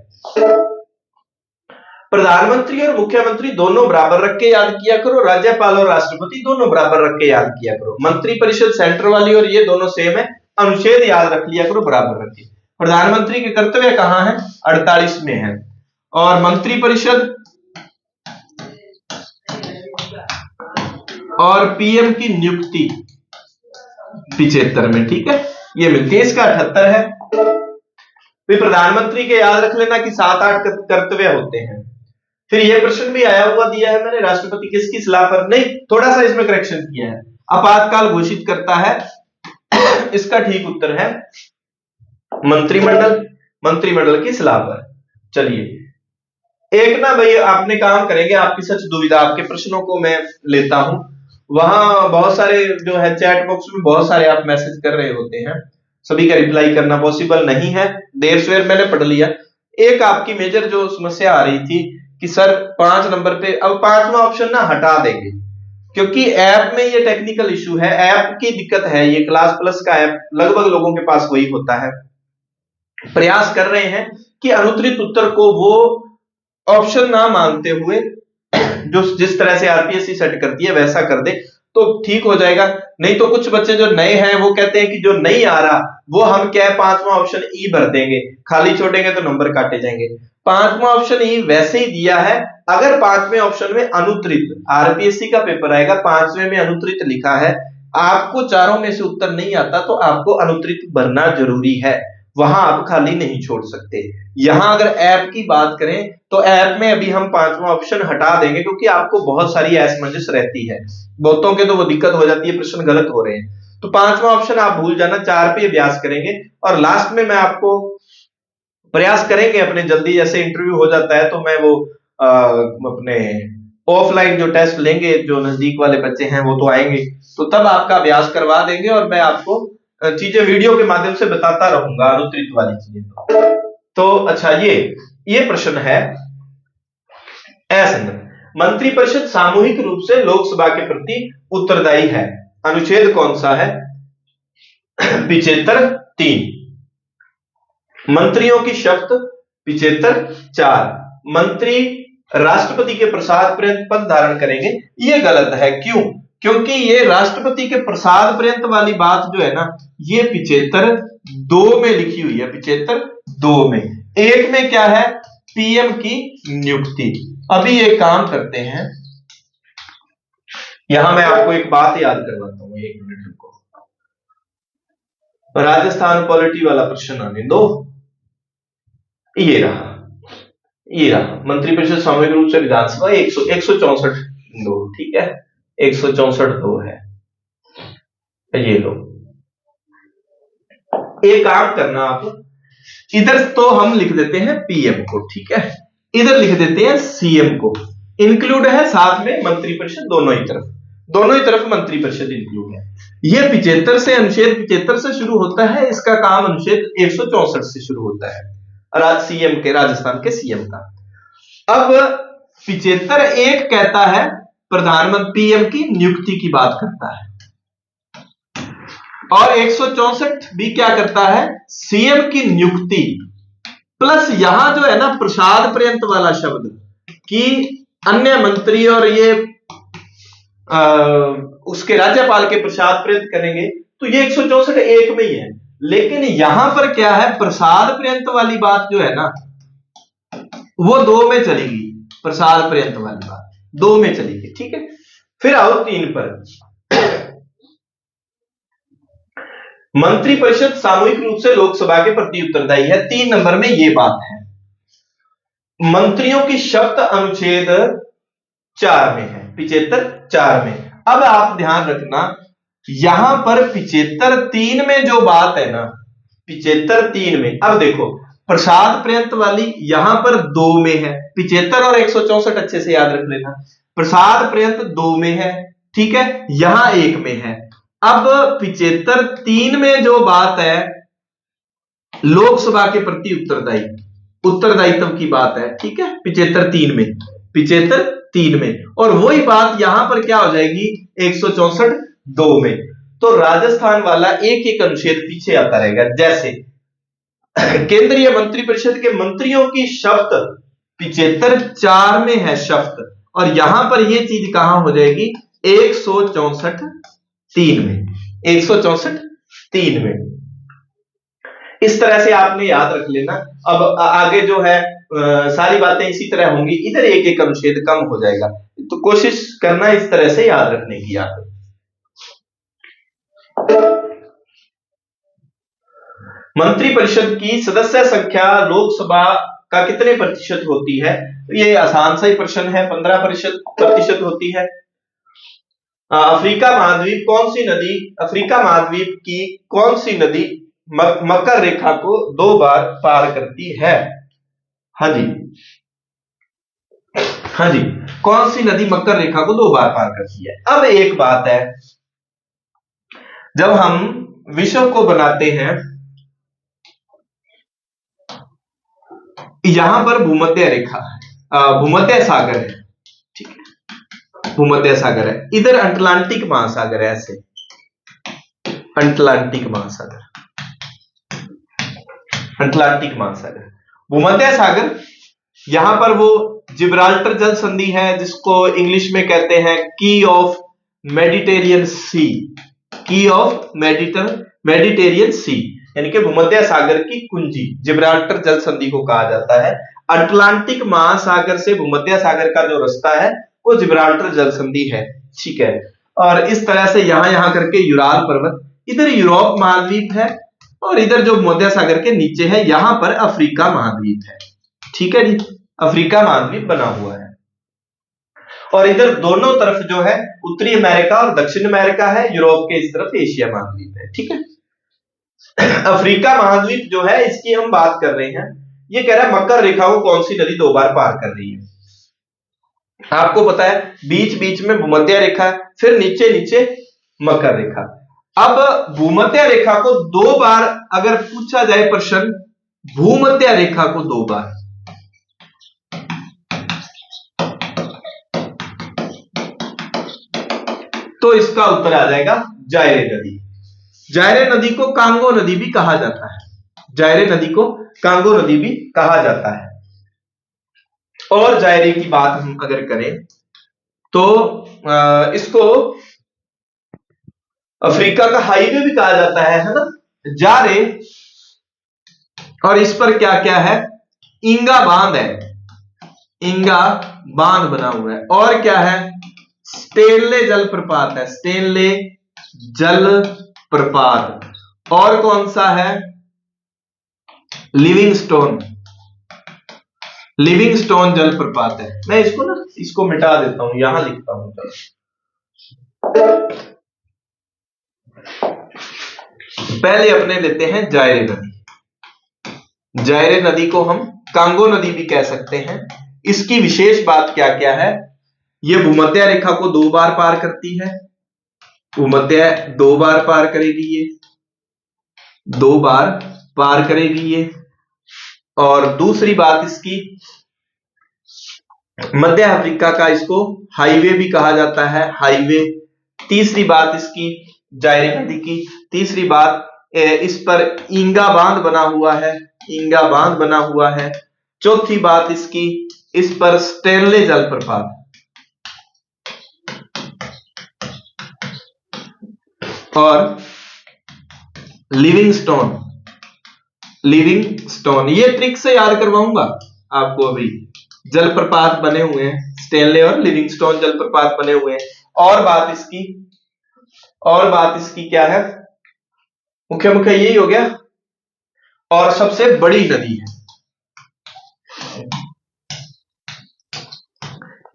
[SPEAKER 1] प्रधानमंत्री और मुख्यमंत्री दोनों बराबर रख के याद किया करो, राज्यपाल और राष्ट्रपति दोनों बराबर रख के याद किया करो। मंत्रिपरिषद सेंटर वाली और ये दोनों सेम है, अनुच्छेद याद रख लिया करो बराबर रख के। प्रधानमंत्री के कर्तव्य कहां है? 48 में है, और मंत्रिपरिषद और पीएम की नियुक्ति 75 में, ठीक है, ये मिलती है। इसका 78 है। फिर प्रधानमंत्री के याद रख लेना कि 7-8 कर्तव्य होते हैं। फिर ये प्रश्न भी आया हुआ दिया है मैंने, राष्ट्रपति किसकी सलाह पर, नहीं थोड़ा सा इसमें करेक्शन किया है, आपातकाल घोषित करता है। इसका ठीक उत्तर है मंत्रिमंडल की सलाह पर। चलिए एक ना भाई आपने काम करेंगे, आपकी सच दुविधा, आपके प्रश्नों को मैं लेता हूं। वहां बहुत सारे जो है चैट बॉक्स में बहुत सारे आप मैसेज कर रहे होते हैं, सभी का रिप्लाई करना पॉसिबल नहीं है, देर सवेर मैंने पढ़ लिया। एक आपकी मेजर जो समस्या आ रही थी कि सर 5 नंबर पे, अब 5वां ऑप्शन ना हटा देंगे, क्योंकि ऐप में ये टेक्निकल इशू है, ऐप की दिक्कत है। ये क्लास प्लस का ऐप लगभग लोगों के पास वही होता है। प्रयास कर रहे हैं कि अनुत्तरित उत्तर को वो ऑप्शन ना मानते हुए जो जिस तरह से आरपीएससी सेट करती है वैसा कर दे तो ठीक हो जाएगा। नहीं तो कुछ बच्चे जो नए हैं वो कहते हैं कि जो नहीं आ रहा वो हम क्या है 5वां ऑप्शन ई भर देंगे, खाली छोड़ेंगे तो नंबर काटे जाएंगे। 5वां ऑप्शन ई वैसे ही दिया है, अगर 5वें ऑप्शन में अनुत्तरित, आरपीएससी का पेपर आएगा 5वें में अनुत्तरित लिखा है, आपको चारों में से उत्तर नहीं आता तो आपको अनुत्तरित भरना जरूरी है, वहां आप खाली नहीं छोड़ सकते। यहां अगर ऐप की बात करें तो ऐप में अभी हम 5वां ऑप्शन हटा देंगे, क्योंकि आपको बहुत सारी असमंजस रहती है, बहुतों के तो वो दिक्कत हो जाती है, प्रश्न गलत हो रहे हैं। तो 5वां ऑप्शन आप भूल जाना, 4 पे अभ्यास करेंगे। और लास्ट में मैं आपको प्रयास करेंगे अपने, जल्दी जैसे इंटरव्यू हो जाता है तो मैं वो अपने ऑफलाइन जो टेस्ट लेंगे, जो नजदीक वाले बच्चे हैं वो तो आएंगे, तो तब आपका अभ्यास करवा देंगे और मैं आपको चीजें वीडियो के माध्यम से बताता रहूंगा, अनुत्तरित वाली चीजें। तो अच्छा ये प्रश्न है मंत्रिपरिषद सामूहिक रूप से लोकसभा के प्रति उत्तरदायी है, अनुच्छेद कौन सा है? 75(3). मंत्रियों की शपथ 75(4). मंत्री राष्ट्रपति के प्रसाद पर्यंत पद धारण करेंगे, ये गलत है। क्यों? क्योंकि ये राष्ट्रपति के प्रसाद पर्यंत वाली बात जो है ना, ये 75(2) में लिखी हुई है। 75(2) में, 1 में क्या है? पीएम की नियुक्ति। अभी ये काम करते हैं, यहां मैं आपको एक बात याद करवाता हूं, 1 मिनट रुको। राजस्थान पॉलिटी वाला प्रश्न आने दो। ये रहा मंत्रिपरिषद सामूहिक रूप से विधानसभा 164(2), ठीक है, 164(2) है। ये लो, एक काम करना आप, इधर तो हम लिख देते हैं पीएम को, ठीक है, इधर लिख देते हैं सीएम को। इंक्लूड है साथ में मंत्रिपरिषद, दोनों ही तरफ मंत्रिपरिषद इंक्लूड है। ये 75 से, अनुच्छेद 75 से शुरू होता है, इसका काम अनुच्छेद 164 से शुरू होता है, सीएम के, राजस्थान के सीएम का। अब 75(1) कहता है प्रधानमंत्री पीएम की नियुक्ति की बात करता है, और 164 क्या करता है? सीएम की नियुक्ति, प्लस यहां जो है ना प्रसाद पर्यंत वाला शब्द कि अन्य मंत्री और ये उसके राज्यपाल के प्रसाद पर्यंत करेंगे, तो ये 164(1) में ही है। लेकिन यहां पर क्या है, प्रसाद पर्यंत वाली बात जो है ना वो 2 में चलेगी, प्रसाद पर्यंत वाली बात 2 में चलेगी, ठीक है। फिर आओ 3 पर। मंत्रिपरिषद सामूहिक रूप से लोकसभा के प्रति उत्तरदायी है। 3 नंबर में यह बात है। मंत्रियों की शर्त अनुच्छेद 4 में है, 75 4 में। अब आप ध्यान रखना, यहां पर 75 3 में जो बात है ना, 75 3 में, अब देखो प्रसाद पर्यंत वाली यहां पर 2 में है, 75 और 164 अच्छे से याद रख लेना। प्रसाद पर्यंत 2 में है, ठीक है, यहां 1 में है। अब 75 3 में जो बात है लोकसभा के प्रति उत्तरदायित्व की बात है, ठीक है, 75 3 में, 75 3 में, और वही बात यहां पर क्या हो जाएगी 164 2 में। तो राजस्थान वाला एक एक अनुच्छेद पीछे आता रहेगा। जैसे केंद्रीय मंत्रिपरिषद के मंत्रियों की शर्त 75 4 में है शर्त, और यहां पर यह चीज कहां हो जाएगी 164 3 में, 164 3 में। इस तरह से आपने याद रख लेना। अब आगे जो है सारी बातें इसी तरह होंगी, इधर एक एक अनुच्छेद कम हो जाएगा, तो कोशिश करना इस तरह से याद रखने की। आप मंत्रिपरिषद की सदस्य संख्या लोकसभा का कितने प्रतिशत होती है? तो ये आसान सा ही प्रश्न है, 15% होती है। अफ्रीका महाद्वीप कौन सी नदी, अफ्रीका महाद्वीप की कौन सी नदी मकर रेखा को 2 बार पार करती है? हाँ जी, हाँ जी, कौन सी नदी मकर रेखा को 2 बार पार करती है? अब एक बात है, जब हम विश्व को बनाते हैं, यहां पर भूमध्य रेखा है, भूमध्य सागर है, ठीक है, भूमध्य सागर है, इधर अटलांटिक महासागर है, ऐसे अटलांटिक महासागर, अटलांटिक महासागर, भूमध्य सागर, यहां पर वो जिब्राल्टर जल संधि है जिसको इंग्लिश में कहते हैं की ऑफ मेडिटेरियन सी, की ऑफ मेडिटेरियन सी, यानी कि भूमध्य सागर की कुंजी, जिब्राल्टर जल संधि को कहा जाता है। अटलांटिक महासागर से भूमध्य सागर का जो रास्ता है वो जिब्राल्टर जल संधि है, ठीक है। और इस तरह से यहां करके यूराल पर्वत, इधर यूरोप महाद्वीप है, और इधर जो भूमध्य सागर के नीचे है यहां पर अफ्रीका महाद्वीप है, ठीक है जी, अफ्रीका महाद्वीप बना हुआ है। और इधर दोनों तरफ जो है उत्तरी अमेरिका और दक्षिण अमेरिका है, यूरोप के इस तरफ एशिया महाद्वीप है, ठीक है। अफ्रीका महाद्वीप जो है इसकी हम बात कर रहे हैं, ये कह रहा है मकर रेखा को कौन सी नदी 2 बार पार कर रही है? आपको पता है बीच बीच में भूमध्य रेखा, फिर नीचे नीचे मकर रेखा। अब भूमध्य रेखा को 2 बार अगर पूछा जाए प्रश्न, भूमध्य रेखा को 2 बार, तो इसका उत्तर आ जाएगा जायरे नदी। जायरे नदी को कांगो नदी भी कहा जाता है, जायरे नदी को कांगो नदी भी कहा जाता है। और जायरे की बात हम अगर करें तो इसको अफ्रीका का हाईवे भी कहा जाता है ना, जारे। और इस पर क्या क्या है, इंगा बांध है, इंगा बांध बना हुआ है, और क्या है, स्टेनले जलप्रपात है, स्टेनले जलप्रपात, और कौन सा है, लिविंगस्टोन, लिविंगस्टोन जलप्रपात है। मैं इसको मिटा देता हूं, यहां लिखता हूं। पहले अपने लेते हैं जायरे नदी। जायरे नदी को हम कांगो नदी भी कह सकते हैं। इसकी विशेष बात क्या क्या है, यह भूमध्य रेखा को 2 बार पार करती है, भूमध्य 2 बार पार करेगी, ये 2 बार पार करेगी ये। और दूसरी बात इसकी, मध्य अफ्रीका का इसको हाईवे भी कहा जाता है, हाईवे। तीसरी बात इसकी जायरे नदी की, तीसरी बात इस पर इंगा बांध बना हुआ है, इंगा बांध बना हुआ है। चौथी बात इसकी, इस पर स्टेनले जलप्रपात, और लिविंगस्टोन, लिविंगस्टोन, ये ट्रिक से याद करवाऊंगा आपको। अभी जलप्रपात बने हुए हैं, स्टेनले और लिविंगस्टोन जलप्रपात बने हुए हैं। और बात इसकी क्या है, मुख्य मुख्य यही हो गया, और सबसे बड़ी नदी है।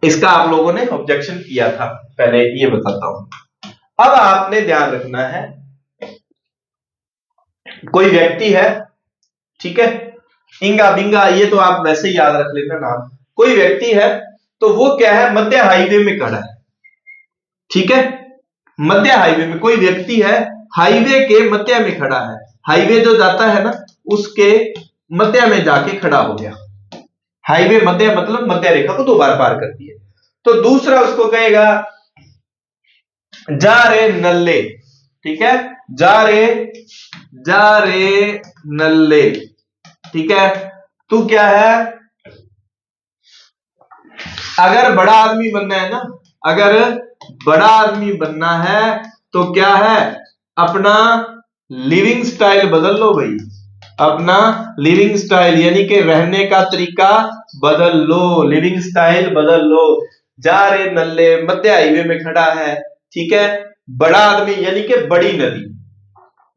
[SPEAKER 1] इसका आप लोगों ने ऑब्जेक्शन किया था पहले, ये बताता हूं। अब आपने ध्यान रखना है, कोई व्यक्ति है, ठीक है, इंगा बिंगा ये तो आप वैसे ही याद रख लेना नाम। कोई व्यक्ति है तो वो क्या है, मध्य हाईवे में खड़ा है, ठीक है, मध्य हाईवे में कोई व्यक्ति है, हाईवे के मध्य में खड़ा है, हाईवे जो जाता है ना उसके मध्य में जाके खड़ा हो गया। हाईवे मध्य मतलब मध्य रेखा को 2 बार पार करती है। तो दूसरा उसको कहेगा जा रे नल्ले, ठीक है, जा रे नल्ले, ठीक है। तू क्या है, अगर बड़ा आदमी बनना है ना, अगर बड़ा आदमी बनना है तो क्या है, अपना लिविंग स्टाइल बदल लो भाई, अपना लिविंग स्टाइल यानी कि रहने का तरीका बदल लो, लिविंग स्टाइल बदल लो। जा रे नल्ले मध्य हाईवे में खड़ा है, ठीक है, बड़ा आदमी यानी कि बड़ी नदी,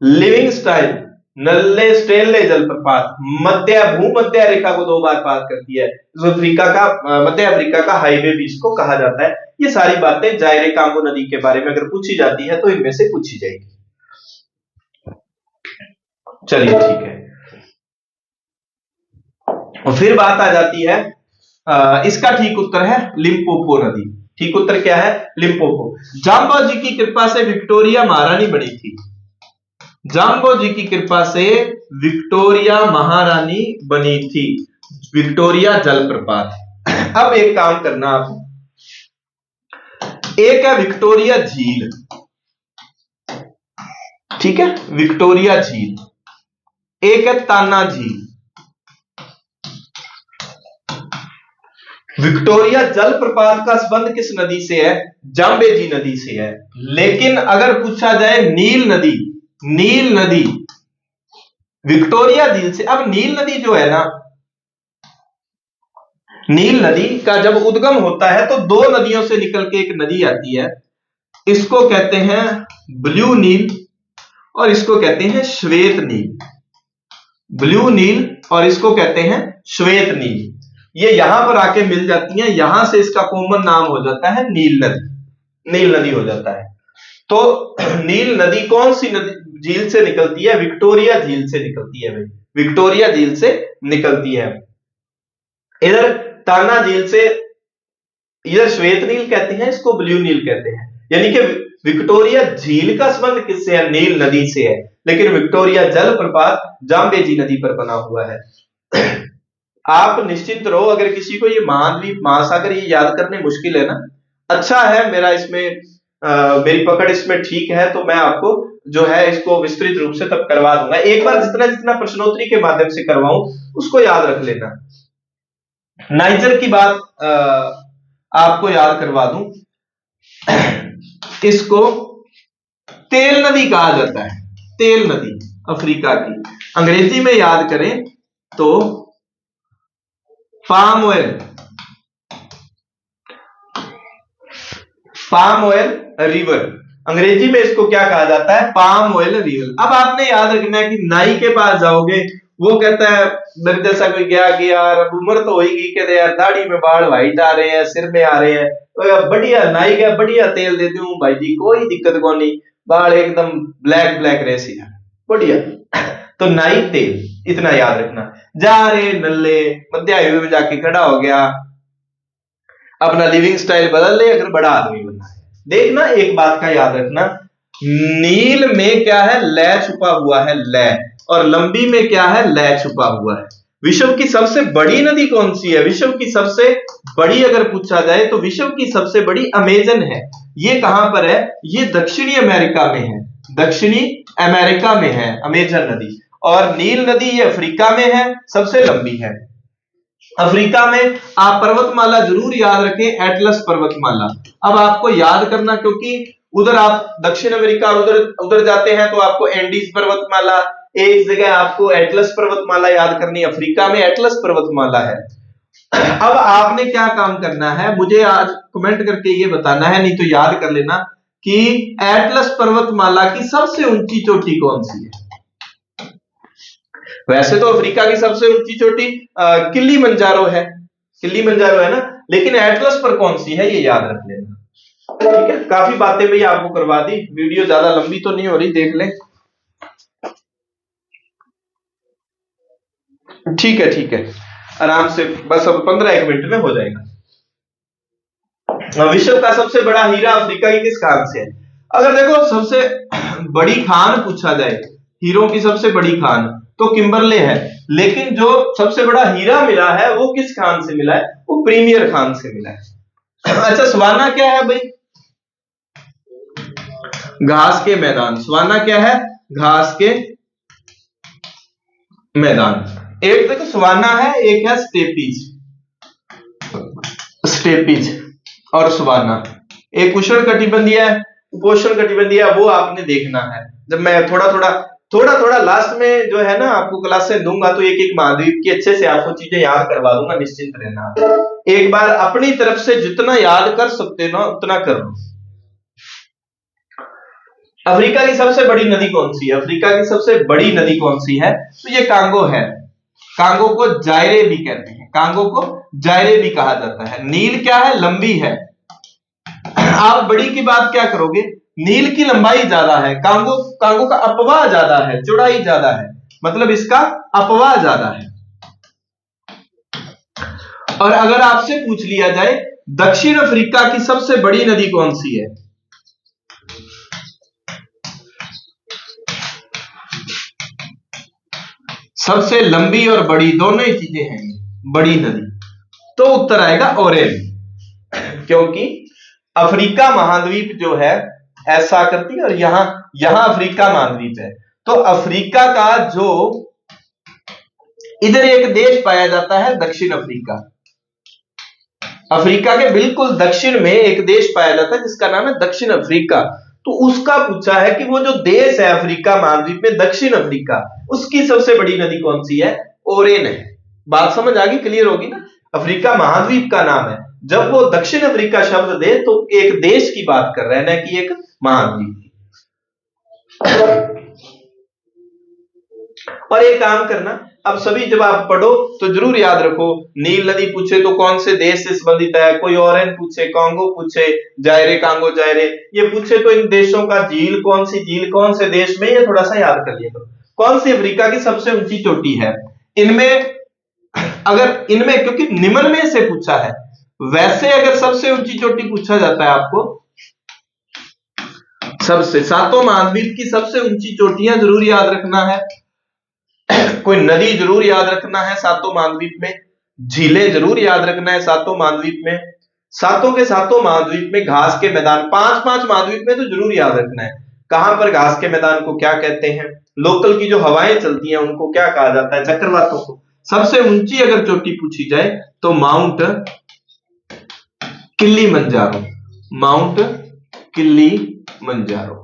[SPEAKER 1] लिविंग स्टाइल नल्ले स्टेनले जलप्रपात, मध्य भूमध्य रेखा को 2 बार पार करती है, अफ्रीका का मध्य अफ्रीका का हाईवे भी इसको कहा जाता है। ये सारी बातें जायरे कांगो नदी के बारे में अगर पूछी जाती है तो इनमें से पूछी जाएगी। चलिए ठीक है, और फिर बात आ जाती है, इसका ठीक उत्तर है लिम्पोपो नदी। ठीक उत्तर क्या है, लिम्पोपो। जाम्बो जी की कृपा से विक्टोरिया महारानी बनी थी, जाम्बो जी की कृपा से विक्टोरिया महारानी बनी थी, विक्टोरिया जलप्रपात। अब एक काम करना आप, एक है विक्टोरिया झील, ठीक है, विक्टोरिया झील, एक है ताना झील। विक्टोरिया जलप्रपात का संबंध किस नदी से है, जाम्बेजी नदी से है। लेकिन अगर पूछा जाए नील नदी, नील नदी विक्टोरिया झील से, अब नील नदी जो है ना, नील नदी का जब उद्गम होता है तो 2 नदियों से निकल के एक नदी आती है, इसको कहते हैं ब्लू नील और इसको कहते हैं श्वेत नील, ब्लू नील और इसको कहते हैं श्वेत नील। ये यहां पर आके मिल जाती हैं, यहां से इसका कॉमन नाम हो जाता है नील नदी, नील नदी हो जाता है। तो नील नदी कौन सी नदी झील से निकलती है, विक्टोरिया झील से निकलती है भाई, विक्टोरिया झील से निकलती है। इधर ताना झील से, इधर श्वेत नील कहते हैं, इसको ब्लू नील कहते हैं। यानी कि विक्टोरिया झील का संबंध किससे है, नील नदी से है, लेकिन विक्टोरिया जलप्रपात जाम्बेजी नदी पर बना हुआ है। आप निश्चिंत रहो, अगर किसी को ये महाद्वीप महासागर ये याद करने मुश्किल है ना, अच्छा है मेरा इसमें मेरी पकड़ इसमें ठीक है, तो मैं आपको जो है इसको विस्तृत रूप से तब करवा दूंगा। एक बार जितना जितना प्रश्नोत्तरी के माध्यम से करवाऊं उसको याद रख लेना। नाइजर की बात आपको याद करवा दूं, इसको तेल नदी कहा जाता है, तेल नदी अफ्रीका की। अंग्रेजी में याद करें तो palm oil, palm oil river, अंग्रेजी में इसको क्या कहा जाता है, पाम ऑयल रिवर। अब आपने याद रखना है कि नाई के पास जाओगे, वो कहता है मेरे जैसा कोई गया कि यार अब उम्र तो होगी कि यार दाढ़ी में बाल व्हाइट आ रहे हैं, सिर में आ रहे हैं, तो बढ़िया नाई का बढ़िया तेल देती हूँ भाई जी, कोई दिक्कत को नहीं, बाल एकदम ब्लैक ब्लैक रेसी है, बढ़िया। तो नाई तेल, इतना याद रखना। जा रे नल्ले मध्य हाईवे में जाके खड़ा हो गया, अपना लिविंग स्टाइल बदल ले, अगर बड़ा आदमी बनना है। देखना एक बात का याद रखना, नील में क्या है, लय छुपा हुआ है, लय, और लंबी में क्या है, लय छुपा हुआ है। विश्व की सबसे बड़ी नदी कौन सी है, विश्व की सबसे बड़ी अगर पूछा जाए तो विश्व की सबसे बड़ी अमेजन है। ये कहां पर है, ये दक्षिणी अमेरिका में है, दक्षिणी अमेरिका में है अमेजन नदी। और नील नदी ये अफ्रीका में है, सबसे लंबी है अफ्रीका में। आप पर्वतमाला जरूर याद रखें, एटलस पर्वतमाला। अब आपको याद करना, क्योंकि उधर आप दक्षिण अमेरिका उधर उधर जाते हैं तो आपको एंडीज पर्वतमाला, एक जगह आपको एटलस पर्वतमाला याद करनी, अफ्रीका में एटलस पर्वतमाला है। अब आपने क्या काम करना है, मुझे आज कमेंट करके ये बताना है, नहीं तो याद कर लेना कि एटलस पर्वतमाला की सबसे ऊंची चोटी कौन सी है, वैसे तो अफ्रीका की सबसे ऊंची चोटी किलिमंजारो है, किलिमंजारो है ना, लेकिन एटलस पर कौन सी है ये याद रख लेना। ठीक है, काफी बातें भाई आपको करवा दी, वीडियो ज्यादा लंबी तो नहीं हो रही, देख ले। ठीक है, ठीक है, आराम से, बस अब 15-1 मिनट में हो जाएगा। विश्व का सबसे बड़ा हीरा अफ्रीका की किस खान से है? अगर देखो सबसे बड़ी खान पूछा जाए, हीरो की सबसे बड़ी खान तो किम्बरले है, लेकिन जो सबसे बड़ा हीरा मिला है वो किस खान से मिला है? वो प्रीमियर खान से मिला है। अच्छा, सवाना क्या है भाई? घास के मैदान। सवाना क्या है? घास के मैदान। एक देखो सवाना है, एक है स्टेपीज, स्टेपीज और सवाना। एक उष्ण कटिबंधीय है, उपोष्ण कटिबंधीय, वो आपने देखना है। जब मैं थोड़ा लास्ट में जो है ना आपको क्लासेस दूंगा तो एक एक महाद्वीप की अच्छे से आपको चीजें याद करवा दूंगा, निश्चिंत रहना। एक बार अपनी तरफ से जितना याद कर सकते ना उतना कर लो। अफ्रीका की सबसे बड़ी नदी कौन सी है? अफ्रीका की सबसे बड़ी नदी कौन सी है? तो ये कांगो है। कांगो को जायरे भी कहते हैं, कांगो को जायरे भी कहा जाता है। नील क्या है? लंबी है। आप बड़ी की बात क्या करोगे? नील की लंबाई ज्यादा है, कांगो कांगो का अपवाह ज्यादा है, चौड़ाई ज्यादा है, मतलब इसका अपवाह ज्यादा है। और अगर आपसे पूछ लिया जाए दक्षिण अफ्रीका की सबसे बड़ी नदी कौन सी है? सबसे लंबी और बड़ी दोनों ही चीजें हैं बड़ी नदी, तो उत्तर आएगा ओरेन। क्योंकि अफ्रीका महाद्वीप जो है ऐसा करती है और यहां अफ्रीका महाद्वीप है, तो अफ्रीका का जो इधर एक देश पाया जाता है दक्षिण अफ्रीका, अफ्रीका के बिल्कुल दक्षिण में एक देश पाया जाता है जिसका नाम है दक्षिण अफ्रीका। तो उसका पूछा है कि वो जो देश है अफ्रीका महाद्वीप में दक्षिण अफ्रीका, उसकी सबसे बड़ी नदी कौन सी है? ओरेन है। बात समझ आ गई, क्लियर होगी ना? अफ्रीका महाद्वीप का नाम है, जब वो दक्षिण अफ्रीका शब्द दे तो एक देश की बात कर रहे हैं, न कि एक महाद्वीप की। और एक काम करना, अब सभी जब आप पढ़ो तो जरूर याद रखो, नील नदी पूछे तो कौन से देश से संबंधित है, कोई ओरेन पूछे, कांगो पूछे, जायरे कांगो जायरे, ये पूछे तो इन देशों का झील कौन सी झील कौन से देश में, ये थोड़ा सा याद कर लिया करो। कौन सी अफ्रीका की सबसे ऊंची चोटी है? इनमें अगर इनमें क्योंकि निम्न में से पूछा है, वैसे अगर सबसे ऊंची चोटी पूछा जाता है आपको, सबसे सातों महाद्वीप की सबसे ऊंची चोटियां जरूर याद रखना है, कोई नदी जरूर याद रखना है सातों महाद्वीप में, झीलें जरूर याद रखना है सातों महाद्वीप में, सातों के सातों महाद्वीप में घास के मैदान, 5-5 महाद्वीप में तो जरूर याद रखना है कहां पर घास के मैदान को क्या कहते हैं, लोकल की जो हवाएं चलती हैं उनको क्या कहा जाता है, चक्रवातों को। सबसे ऊंची अगर चोटी पूछी जाए तो माउंट किलिमंजारो, माउंट किलिमंजारो।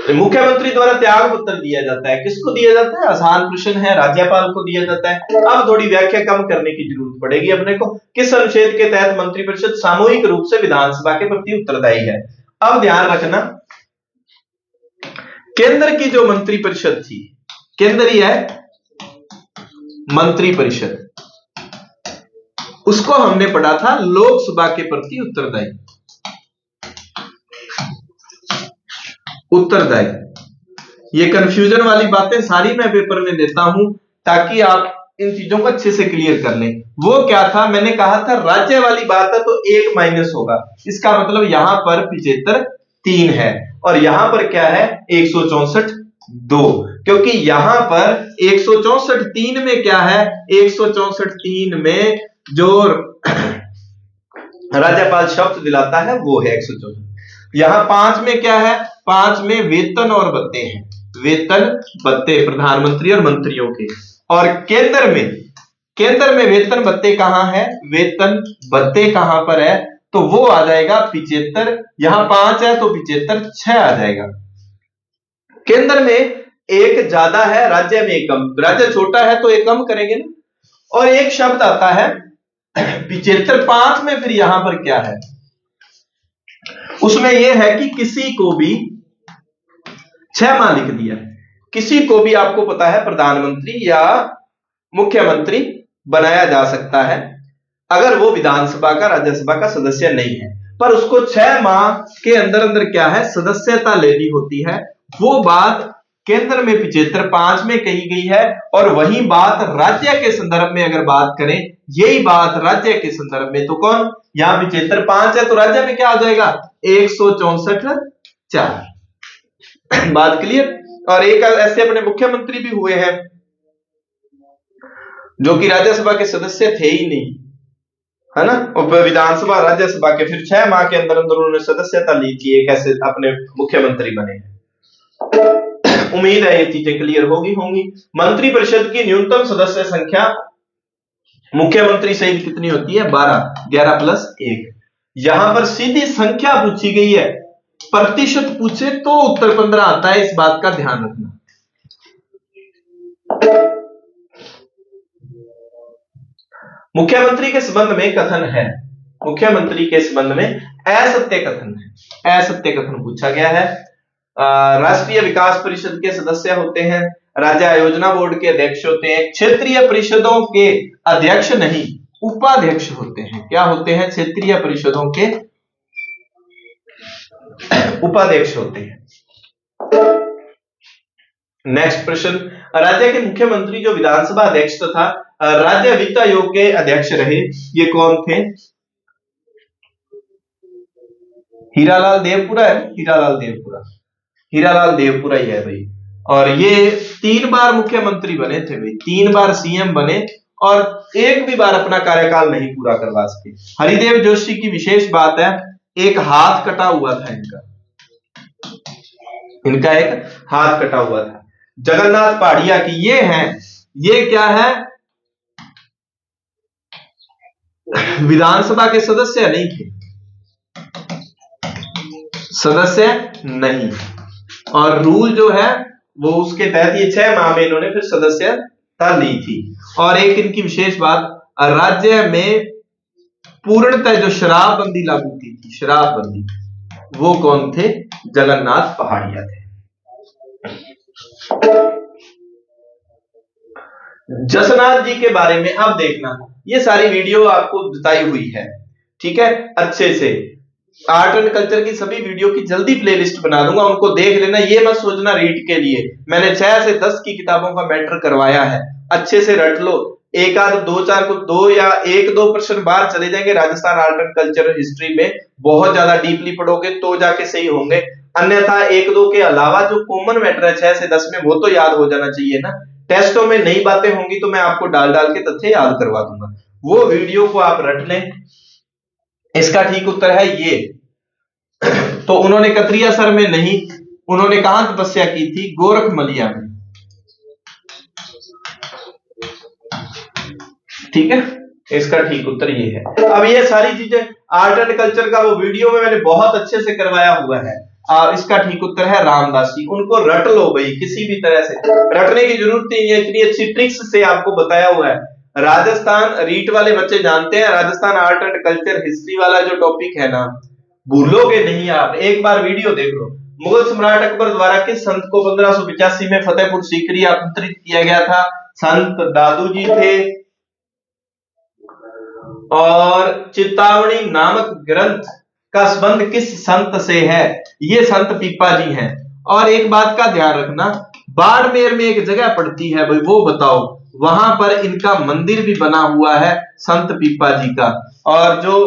[SPEAKER 1] मुख्यमंत्री द्वारा त्याग पत्र दिया जाता है, किसको दिया जाता है? आसान प्रश्न है, राज्यपाल को दिया जाता है। अब थोड़ी व्याख्या कम करने की जरूरत पड़ेगी अपने को। किस अनुच्छेद के तहत मंत्रिपरिषद सामूहिक रूप से विधानसभा के प्रति उत्तरदायी है? अब ध्यान रखना, केंद्र की जो मंत्रिपरिषद थी, केंद्र ही है मंत्रिपरिषद, उसको हमने पढ़ा था लोकसभा के प्रति उत्तरदायी, उत्तरदायी। ये कंफ्यूजन वाली बातें सारी मैं पेपर में देता हूं ताकि आप इन चीजों को अच्छे से क्लियर कर लें। वो क्या था, मैंने कहा था राज्य वाली बात है तो 1 माइनस होगा, इसका मतलब यहां पर 75 3 है और यहां पर क्या है 164 2, क्योंकि यहां पर 164 3 में क्या है, 164 3 में जो राज्यपाल शब्द दिलाता है वो है 164। यहां 5 में क्या है, 5 में वेतन और भत्ते हैं, वेतन भत्ते प्रधानमंत्री और मंत्रियों के। और केंद्र में वेतन भत्ते कहां है, वेतन भत्ते कहां पर है, तो वो आ जाएगा 75। यहां 5 है तो 75 6 आ जाएगा। केंद्र में एक ज्यादा है, राज्य में एक कम, राज्य छोटा है तो एक कम करेंगे ना। और एक शब्द आता है 75 5 में, फिर यहां पर क्या है उसमें यह है कि किसी को भी 6 माह लिख दिया, किसी को भी आपको पता है प्रधानमंत्री या मुख्यमंत्री बनाया जा सकता है अगर वो विधानसभा का राज्यसभा का सदस्य नहीं है, पर उसको 6 माह के अंदर अंदर क्या है सदस्यता लेनी होती है। वो बात केंद्र में 75(5) में कही गई है और वही बात राज्य के संदर्भ में अगर बात करें, यही बात राज्य के संदर्भ में, तो कौन, यहां 75(5) है तो राज्य में क्या आ जाएगा 164। बात क्लियर। और एक ऐसे अपने मुख्यमंत्री भी हुए हैं जो कि राज्यसभा के सदस्य थे ही नहीं, है ना, और विधानसभा राज्यसभा के फिर 6 माह के अंदर अंदर उन्होंने सदस्यता ली थी, एक ऐसे अपने मुख्यमंत्री बने हैं। उम्मीद है ये चीजें क्लियर होंगी। मंत्रिपरिषद की न्यूनतम सदस्य संख्या मुख्यमंत्री सहित कितनी होती है 12, 11 + 1। यहां पर सीधी संख्या पूछी गई है, प्रतिशत पूछे तो उत्तर 15 आता है, इस बात का ध्यान रखना। मुख्यमंत्री के संबंध में कथन है, मुख्यमंत्री के संबंध में असत्य कथन है, असत्य कथन पूछा गया है। राष्ट्रीय विकास परिषद के सदस्य होते हैं, राज्य आयोजना बोर्ड के अध्यक्ष होते हैं, क्षेत्रीय परिषदों के अध्यक्ष नहीं उपाध्यक्ष होते हैं। क्या होते हैं, क्षेत्रीय परिषदों के उपाध्यक्ष होते हैं। नेक्स्ट प्रश्न, राज्य के मुख्यमंत्री जो विधानसभा अध्यक्ष तथा राज्य वित्त आयोग के अध्यक्ष रहे, ये कौन थे, हीरालाल देवपुरा है, हीरालाल देवपुरा, हीरालाल देवपुरा ही है भाई। और ये 3 बार मुख्यमंत्री बने थे भाई, 3 बार सीएम बने और एक भी बार अपना कार्यकाल नहीं पूरा करवा सके। हरिदेव जोशी की विशेष बात है, एक हाथ कटा हुआ था इनका एक हाथ कटा हुआ था। जगन्नाथ पहाड़िया की ये है, ये क्या है, विधानसभा के सदस्य नहीं थे, सदस्य नहीं, और रूल जो है वो उसके तहत ये 6 माह में इन्होंने फिर सदस्यता ली थी। और एक इनकी विशेष बात, राज्य में पूर्णतः जो शराबबंदी लागू की थी, शराबबंदी, वो कौन थे, जगन्नाथ पहाड़िया थे। जसनाथ जी के बारे में अब देखना, ये सारी वीडियो आपको बताई हुई है, ठीक है, अच्छे से। आर्ट एंड कल्चर की सभी वीडियो की जल्दी प्लेलिस्ट बना दूंगा, उनको देख लेना। ये मत सोचना रीड के लिए, मैंने 6 से 10 की किताबों का मैटर करवाया है, अच्छे से रट लो। एक आध 2-4 को 2 या 1-2 प्रश्न बाहर चले जाएंगे Rajasthan art and culture history में, बहुत ज्यादा डीपली पढ़ोगे तो जाके सही होंगे, अन्यथा 1-2 के अलावा जो कॉमन मैटर है 6 से 10 में, वो तो याद हो जाना चाहिए ना। टेस्टों में नई बातें होंगी तो मैं आपको डाल डाल के तथ्य याद करवा दूंगा, वो वीडियो को आप रट लें। इसका ठीक उत्तर है ये। तो उन्होंने कतरिया सर में नहीं, उन्होंने कहां तपस्या की थी, गोरखमलिया में, ठीक है, इसका ठीक उत्तर ये है। अब ये सारी चीजें आर्ट एंड कल्चर का वो वीडियो में मैंने बहुत अच्छे से करवाया हुआ है। इसका ठीक उत्तर है रामदास जी, उनको रट लो भाई, किसी भी तरह से रटने की जरूरत नहीं है, इतनी अच्छी ट्रिक्स से आपको बताया हुआ है। राजस्थान रीट वाले बच्चे जानते हैं, Rajasthan art and culture history वाला जो टॉपिक है ना, भूलोगे नहीं आप, एक बार वीडियो देख लो। मुगल सम्राट अकबर द्वारा किस संत को 1585 में फतेहपुर सीकरी आमंत्रित किया गया था, संत दादू जी थे। और चितावनी नामक ग्रंथ का संबंध किस संत से है, ये संत पीपा जी हैं। और एक बात का ध्यान रखना, बाड़मेर में एक जगह पड़ती है भाई, वो बताओ, वहां पर इनका मंदिर भी बना हुआ है संत पीपा जी का। और जो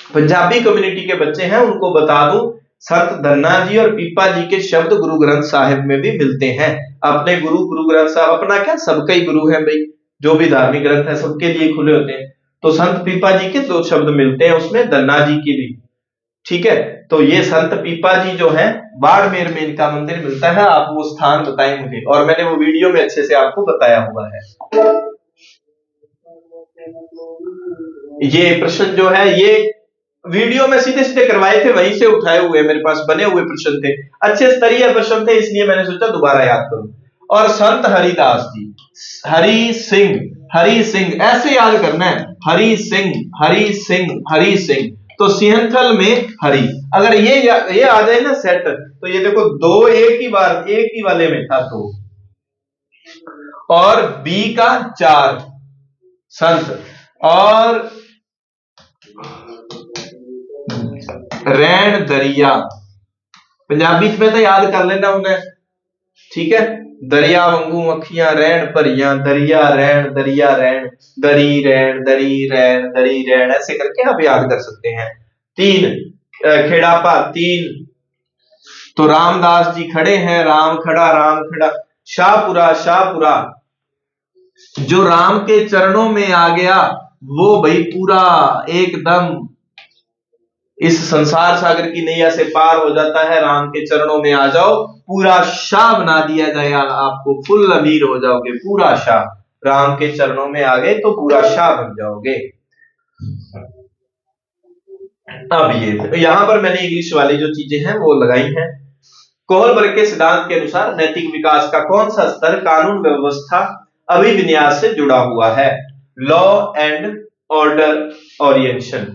[SPEAKER 1] पंजाबी कम्युनिटी के बच्चे हैं उनको बता दूं, संत धन्ना जी और पीपा जी के शब्द गुरु ग्रंथ साहिब में भी मिलते हैं। अपने गुरु ग्रंथ साहब अपना क्या, सबका ही गुरु है भाई, जो भी धार्मिक ग्रंथ है सबके लिए खुले होते हैं। तो संत पीपा जी के 2 शब्द मिलते हैं उसमें, धन्ना जी के भी, ठीक है। तो ये संत पीपा जी जो है, बाड़मेर में इनका मंदिर मिलता है। आप वो स्थान बताएं मुझे, और मैंने वो वीडियो में अच्छे से आपको बताया हुआ है। ये प्रश्न जो है, ये वीडियो में सीधे सीधे करवाए थे, वहीं से उठाए हुए मेरे पास बने हुए प्रश्न थे, अच्छे स्तरीय प्रश्न थे, इसलिए मैंने सोचा दोबारा याद करूं। और संत हरिदास जी, हरि सिंह, हरि सिंह ऐसे याद करना है, हरि सिंह, हरि सिंह, हरि सिंह। तो सिंहथल में हरी। अगर ये आ जाए ना सेट, तो ये देखो 2 एक ही वाले में था 2, और बी का 4 संत, और रैन दरिया। पंजाबी में तो याद कर लेना उन्हें, ठीक है। दरिया वांगू अखियां रैन भरियां, दरिया रैन दरी रैन दरी रैन, ऐसे करके आप याद कर सकते हैं। 3 खेड़ापा 3, तो रामदास जी खड़े हैं, राम खड़ा। शाहपुरा जो राम के चरणों में आ गया, वो भाई पूरा एकदम इस संसार सागर की नैया से पार हो जाता है। राम के चरणों में आ जाओ, पूरा शाह बना दिया जाएगा आपको, फुल अमीर हो जाओगे, पूरा शाह। राम के चरणों में आ गए तो पूरा शाह बन जाओगे। अब ये यहां पर मैंने इंग्लिश वाली जो चीजें हैं वो लगाई हैं। कोहलबर्ग के सिद्धांत के अनुसार नैतिक विकास का कौन सा स्तर कानून व्यवस्था अभिविन्यास से जुड़ा हुआ है? Law and order orientation.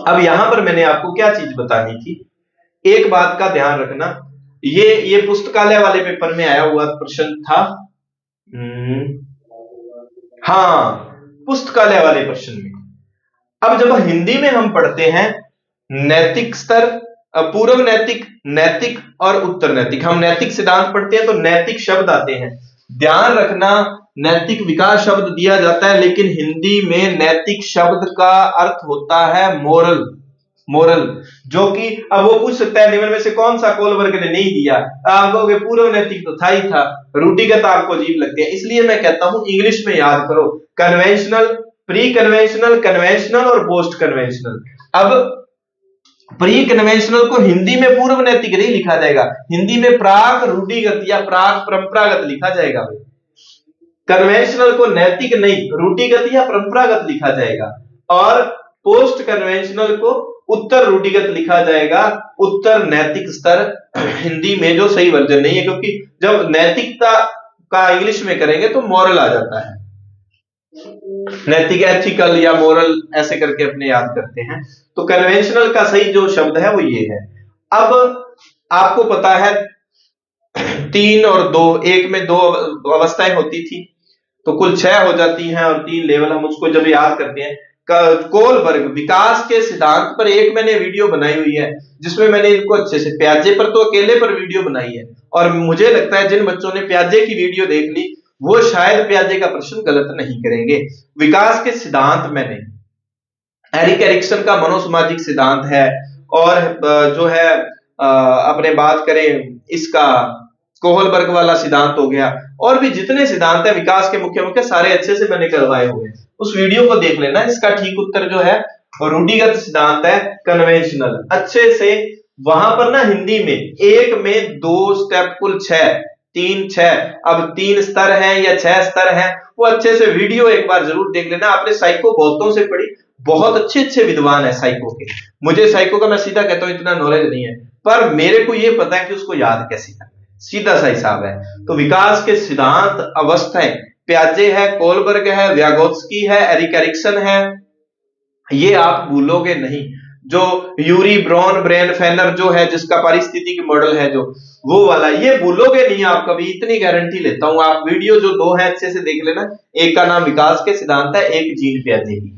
[SPEAKER 1] अब यहां पर मैंने आपको क्या चीज बतानी थी, एक बात का ध्यान रखना, ये पुस्तकालय वाले पेपर में आया हुआ प्रश्न था। हाँ, पुस्तकालय वाले प्रश्न में। अब जब हिंदी में हम पढ़ते हैं नैतिक स्तर, पूर्व नैतिक, नैतिक और उत्तर नैतिक, हम नैतिक सिद्धांत पढ़ते हैं तो नैतिक शब्द आते हैं। ध्यान रखना, नैतिक विकास शब्द दिया जाता है, लेकिन हिंदी में नैतिक शब्द का अर्थ होता है मोरल। जो कि अब वो पूछ सकता है निम्न में से कौन सा कोहलबर्ग ने नहीं दिया, आप कहोगे पूर्व नैतिक तो था ही था, रूढ़िगत आपको अजीब लगते हैं। इसलिए मैं कहता हूं इंग्लिश में याद करो, कन्वेंशनल, प्री कन्वेंशनल, कन्वेंशनल और पोस्ट कन्वेंशनल। अब प्री कन्वेंशनल को हिंदी में पूर्व नैतिक नहीं लिखा जाएगा, हिंदी में प्राक रूढ़िगत या प्राक परंपरागत लिखा जाएगा। कन्वेंशनल को नैतिक नहीं, रूढ़िगत या परंपरागत लिखा जाएगा, और पोस्ट कन्वेंशनल को उत्तर रूढ़िगत लिखा जाएगा, उत्तर नैतिक स्तर हिंदी में जो सही वर्जन नहीं है, क्योंकि जब नैतिकता का इंग्लिश में करेंगे तो मॉरल आ जाता है, नैतिक एथिकल या मोरल ऐसे करके अपने याद करते हैं। तो कन्वेंशनल का सही जो शब्द है वो ये है। अब आपको पता है 3 और 2, एक में 2 अवस्थाएं होती थी, तो कुल 6 हो जाती हैं, और 3 लेवल हम उसको जब याद करते हैं। कोहलबर्ग विकास के सिद्धांत पर एक मैंने वीडियो बनाई हुई है, जिसमें मैंने इनको अच्छे से, प्याजे पर तो अकेले पर वीडियो बनाई है, और मुझे लगता है जिन बच्चों ने प्याजे की वीडियो देख ली वो शायद प्याजे का प्रश्न गलत नहीं करेंगे। विकास के सिद्धांत मैंने एरिक एरिक्सन का मनोसामाजिक सिद्धांत है, और जो है अपने बात करें इसका कोहलबर्ग वाला सिद्धांत हो गया, और भी जितने सिद्धांत है विकास के मुख्य सारे अच्छे से मैंने करवाए हुए हैं, उस वीडियो को देख लेना। इसका ठीक उत्तर जो है रूढ़िगत सिद्धांत है, कन्वेंशनल, अच्छे से वहां पर ना हिंदी में एक में 2 स्टेप, कुल 6, अब 3 स्तर हैं या 6 स्तर हैं, वो अच्छे से वीडियो एक बार जरूर देख लेना। आपने साइको बहुतों से पढ़ी, बहुत अच्छे विद्वान है साइको के, मुझे साइको का मैं सीधा कहता हूं इतना नॉलेज नहीं है, पर मेरे को ये पता है कि उसको याद कैसे करना, सीधा सा हिसाब है। तो विकास के सिद्धांत अवस्थाएं, प्याजे है, कोहलबर्ग है, व्यागोत्स्की है, एरिक एरिक्सन है, ये आप भूलोगे नहीं। जो यूरी ब्रॉन ब्रेन फैनर जो है, जिसका पारिस्थितिकी मॉडल है जो, वो वाला, ये भूलोगे नहीं आप कभी, इतनी गारंटी लेता हूं। आप वीडियो जो 2 है अच्छे से देख लेना, एक का नाम विकास के सिद्धांत है, एक जीन प्याजे की,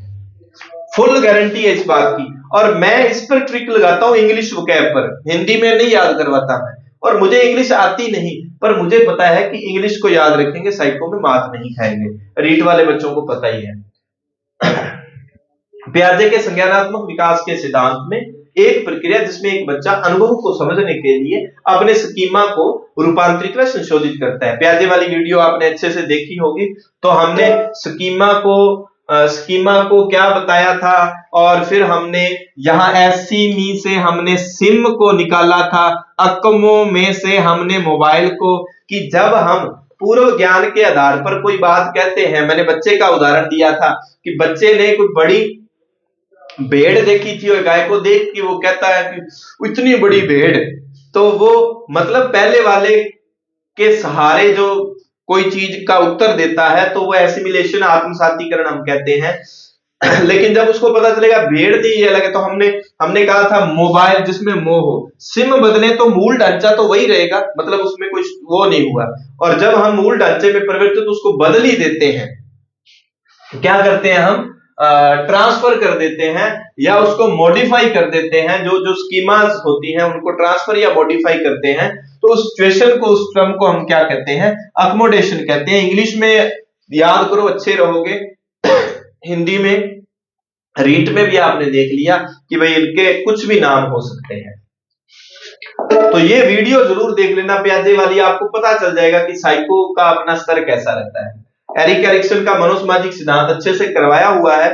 [SPEAKER 1] फुल गारंटी है इस बात की। और मैं इस पर ट्रिक लगाता हूं इंग्लिश वोकैब पर, हिंदी में नहीं याद करवाता मैं, और मुझे इंग्लिश आती नहीं, पर मुझे पता है कि इंग्लिश को याद रखेंगे साइको में मात नहीं खाएंगे, रीट वाले बच्चों को पता ही है। प्याजे के संज्ञानात्मक विकास के सिद्धांत में एक प्रक्रिया जिसमें एक बच्चा अनुभव को समझने के लिए अपने स्कीमा को रूपांतरित व संशोधित करता है। प्याजे वाली वीडियो आपने अच्छे से देखी होगी, तो हमने स्कीमा को क्या बताया था, और फिर हमने यहाँ एससीमी से हमने सिम को निकाला था, अकमो में से हमने मोबाइल को, कि जब हम पूर्व ज्ञान के आधार पर कोई बात कहते हैं, मैंने बच्चे का उदाहरण दिया था कि बच्चे ने कोई बड़ी भेड़ देखी थी और गाय को देख के वो कहता है कि इतनी बड़ी भेड़, तो वो मतलब पहले वाले के सहारे जो कोई चीज का उत्तर देता है तो वो एसिमिलेशन, आत्मसातीकरण हम कहते हैं। लेकिन जब उसको पता चलेगा भेड़ दी ये अलग है, तो हमने कहा था मोबाइल जिसमें मोह हो, सिम बदले तो मूल ढांचा तो वही रहेगा, मतलब उसमें कुछ वो नहीं हुआ। और जब हम मूल ढांचे में परिवर्तित उसको बदल ही देते हैं, क्या करते हैं हम, ट्रांसफर कर देते हैं या उसको मॉडिफाई कर देते हैं, जो जो स्कीमास होती हैं उनको ट्रांसफर या मॉडिफाई करते हैं, तो उस सिचुएशन को, उस टर्म को हम क्या कहते हैं, अकोमोडेशन कहते हैं। इंग्लिश में याद करो, अच्छे रहोगे। हिंदी में रीट में भी आपने देख लिया कि भाई इनके कुछ भी नाम हो सकते हैं। तो ये वीडियो जरूर देख लेना प्याजे वाली, आपको पता चल जाएगा कि साइको का अपना स्तर कैसा रहता है। एरिक एरिक्सन का मनोसामाजिक सिद्धांत अच्छे से करवाया हुआ है,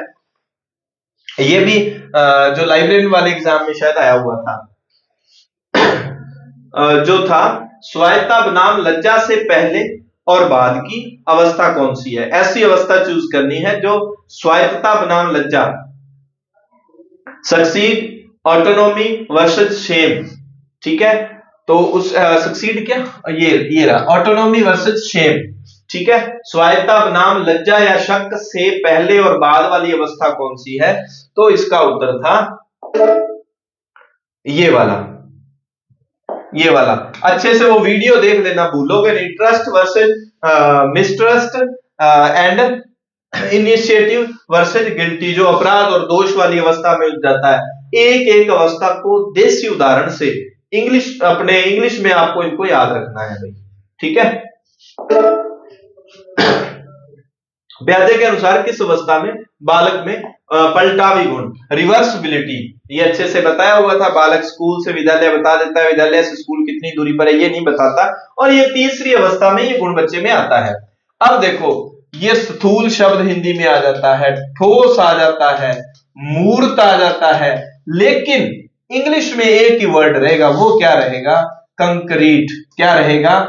[SPEAKER 1] ये भी जो लाइब्रेरी वाले एग्जाम में शायद आया हुआ था। जो था स्वायत्ता बनाम लज्जा से पहले और बाद की अवस्था कौन सी है, ऐसी अवस्था चूज करनी है जो स्वायत्तता बनाम लज्जा, सक्सीड, ऑटोनॉमी वर्सेस शेम। ठीक है, तो उस सक्सीड क्या, ये रहा ऑटोनॉमी वर्सेस शेम। ठीक है, स्वायत्ता बनाम लज्जा या शक से पहले और बाद वाली अवस्था कौन सी है, तो इसका उत्तर था ये वाला, ये वाला। अच्छे से वो वीडियो देख लेना, भूलोगे नहीं। Trust versus mistrust and initiative versus guilty, जो अपराध और दोष वाली अवस्था में जाता है। एक एक अवस्था को देसी उदाहरण से अपने इंग्लिश में आपको इनको याद रखना है भाई। ठीक है, ब्याजे के अनुसार किस अवस्था में बालक में पलटावी गुण, रिवर्सिबिलिटी, ये अच्छे से बताया हुआ था। बालक स्कूल से विद्यालय बता देता है, विद्यालय से स्कूल कितनी दूरी पर है ये नहीं बताता, और ये तीसरी अवस्था में ये गुण बच्चे में आता है। अब देखो, ये स्थूल शब्द हिंदी में आ जाता है, ठोस आ जाता है, मूर्त आ जाता है, लेकिन इंग्लिश में एक ही वर्ड रहेगा, वो क्या रहेगा, कंक्रीट। क्या रहेगा,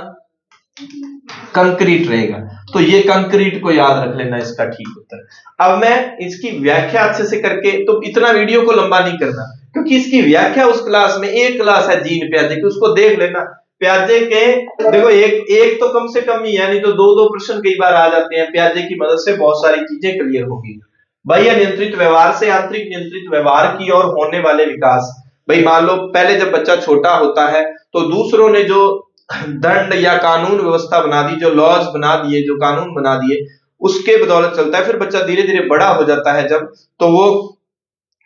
[SPEAKER 1] कंक्रीट रहेगा। तो ये कंक्रीट को याद रख लेना इसका ठीक उत्तर। अब मैं इसकी व्याख्या अच्छे से करके, तो इतना वीडियो को लंबा नहीं करना, क्योंकि इसकी व्याख्या उस क्लास में, एक क्लास है जीन प्याजे की, उसको देख लेना। प्याजे के देखो एक तो कम से कम ही, यानी तो दो प्रश्न कई बार आ जाते हैं। प्याजे की मदद से बहुत सारी चीजें क्लियर होगी। बाह्य नियंत्रित व्यवहार से आंतरिक नियंत्रित व्यवहार की ओर होने वाले विकास। भाई मान लो पहले जब बच्चा छोटा होता है तो दूसरों ने जो दंड या कानून व्यवस्था बना दी, जो लॉज बना दिए, जो कानून बना दिए, उसके बदौलत चलता है। फिर बच्चा धीरे धीरे बड़ा हो जाता है जब, तो वो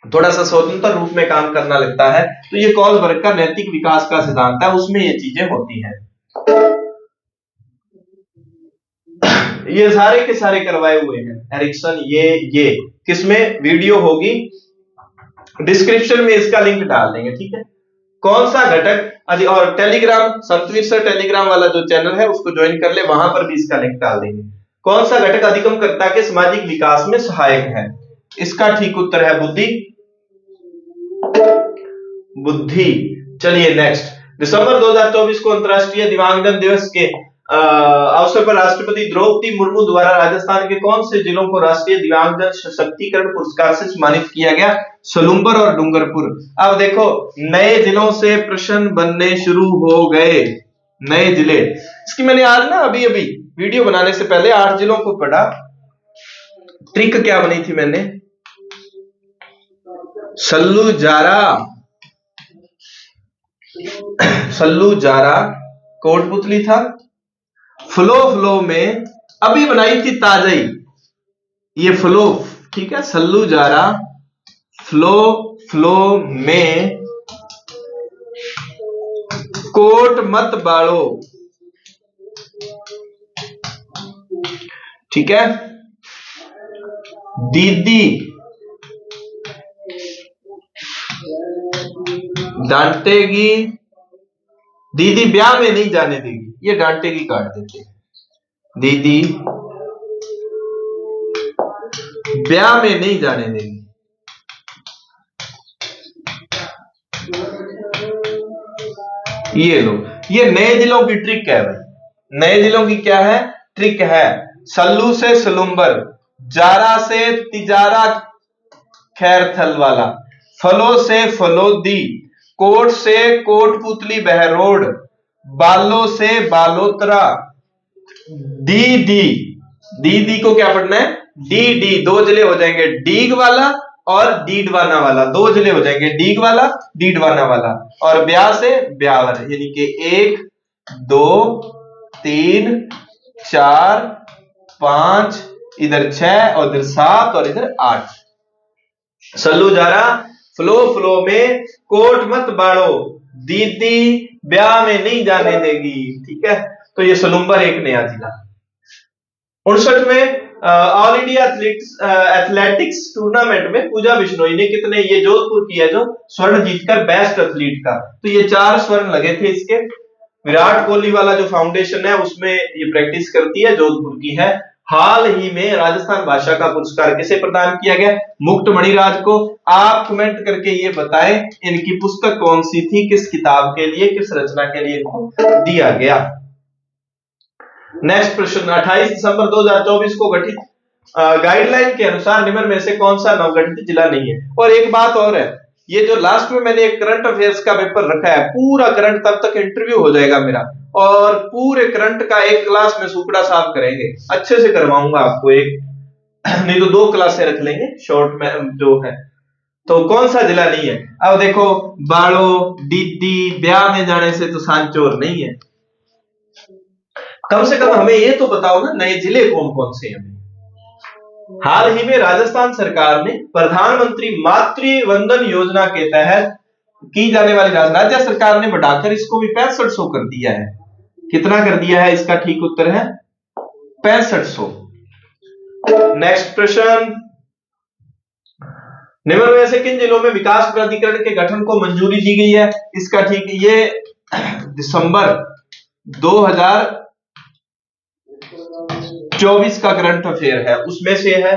[SPEAKER 1] थोड़ा सा स्वतंत्र रूप में काम करना लगता है। तो ये कॉल्सबर्ग का नैतिक विकास का सिद्धांत है, उसमें ये चीजें होती हैं। ये सारे के सारे करवाए हुए हैं एरिक्सन। ये किसमें वीडियो होगी, डिस्क्रिप्शन में इसका लिंक डाल देंगे। ठीक है, कौन सा घटक, और टेलीग्राम, संतवीर सर टेलीग्राम वाला जो चैनल है उसको ज्वाइन कर ले, वहां पर भी इसका लिंक डाल देंगे। कौन सा घटक अधिगमकर्ता के सामाजिक विकास में सहायक है, इसका ठीक उत्तर है बुद्धि। बुद्धि। चलिए नेक्स्ट, दिसंबर 2024 को अंतर्राष्ट्रीय दिव्यांगजन दिवस के अवसर पर राष्ट्रपति द्रौपदी मुर्मू द्वारा राजस्थान के कौन से जिलों को राष्ट्रीय दिव्यांगजन सशक्तिकरण पुरस्कार से सम्मानित किया गया, सलूम्बर और डूंगरपुर। अब देखो, नए जिलों से प्रश्न बनने शुरू हो गए, नए जिले। इसकी मैंने आज ना अभी वीडियो बनाने से पहले 8 जिलों को पढ़ा। ट्रिक क्या बनी थी मैंने, सल्लू जारा कोटपुतली था, फ्लो में अभी बनाई थी ताजई, ये फ्लो। ठीक है, सल्लू जारा, फ्लो में कोट मत बाड़ो। ठीक है, दीदी डांटेगी, दीदी ब्याह में नहीं जाने देगी, ये डांटेगी काट देते हैं। दीदी ब्याह में नहीं जाने देगी। ये लो, ये नए जिलों की ट्रिक है भाई। नए जिलों की क्या है, ट्रिक है। सल्लू से सलूम्बर, जारा से तिजारा खैरथल वाला, फलो से फलोदी, कोट से कोटपुतली बहरोड, बालो से Balotra, D D D D को क्या पढ़ना है? डी डी, दो जले हो जाएंगे डीग वाला और डीडवाना वाला, दो जले हो जाएंगे डीग वाला डीडवाना वाला। और ब्याह से ब्यावर, यानी कि 1 2 3 4 5, इधर 6 और इधर 7 और इधर 8। सल्लू जारा फ्लो फ्लो में कोट मत बाड़ो, दीदी ब्याह में नहीं जाने देगी। ठीक है, तो ये सलूम्बर एक नया जिला। 59 में ऑल इंडिया एथलेटिक्स टूर्नामेंट में पूजा बिश्नोई ने कितने, ये जोधपुर की है जो, स्वर्ण जीतकर बेस्ट एथलीट का, तो ये 4 स्वर्ण लगे थे इसके। विराट कोहली वाला जो फाउंडेशन है उसमें ये प्रैक्टिस करती है, जोधपुर की है। हाल ही में राजस्थान भाषा का पुरस्कार किसे प्रदान किया गया? मुक्त मणिराज को। आप कमेंट करके ये बताएं इनकी पुस्तक कौन सी थी, किस किताब के लिए, किस रचना के लिए इनको दिया गया। नेक्स्ट प्रश्न, 28 दिसंबर 2024 को गठित गाइडलाइन के अनुसार निम्न में से कौन सा नवगठित जिला नहीं है? और एक बात और है, ये जो लास्ट में मैंने एक करंट अफेयर्स का पेपर रखा है, पूरा करंट, तब तक इंटरव्यू हो जाएगा मेरा, और पूरे करंट का एक क्लास में सुपड़ा साफ करेंगे, अच्छे से करवाऊंगा आपको एक नहीं तो 2 क्लासें रख लेंगे शॉर्ट में जो है। तो कौन सा जिला नहीं है? अब देखो, बाड़ो, दीदी, ब्याह में जाने से तो सांचौर नहीं है। कम से कम हमें ये तो बताओ ना, नए जिले कौन कौन से हैं। हाल ही में राजस्थान सरकार ने प्रधानमंत्री मातृ वंदन योजना के तहत की जाने वाली राज्य सरकार ने बढ़ाकर इसको भी 6500 कर दिया है। कितना कर दिया है? इसका ठीक उत्तर है 6500। नेक्स्ट प्रश्न, निम्न में से किन जिलों में विकास प्राधिकरण के गठन को मंजूरी दी गई है? इसका ठीक, ये दिसंबर 2024 का करंट अफेयर है, उसमें से है,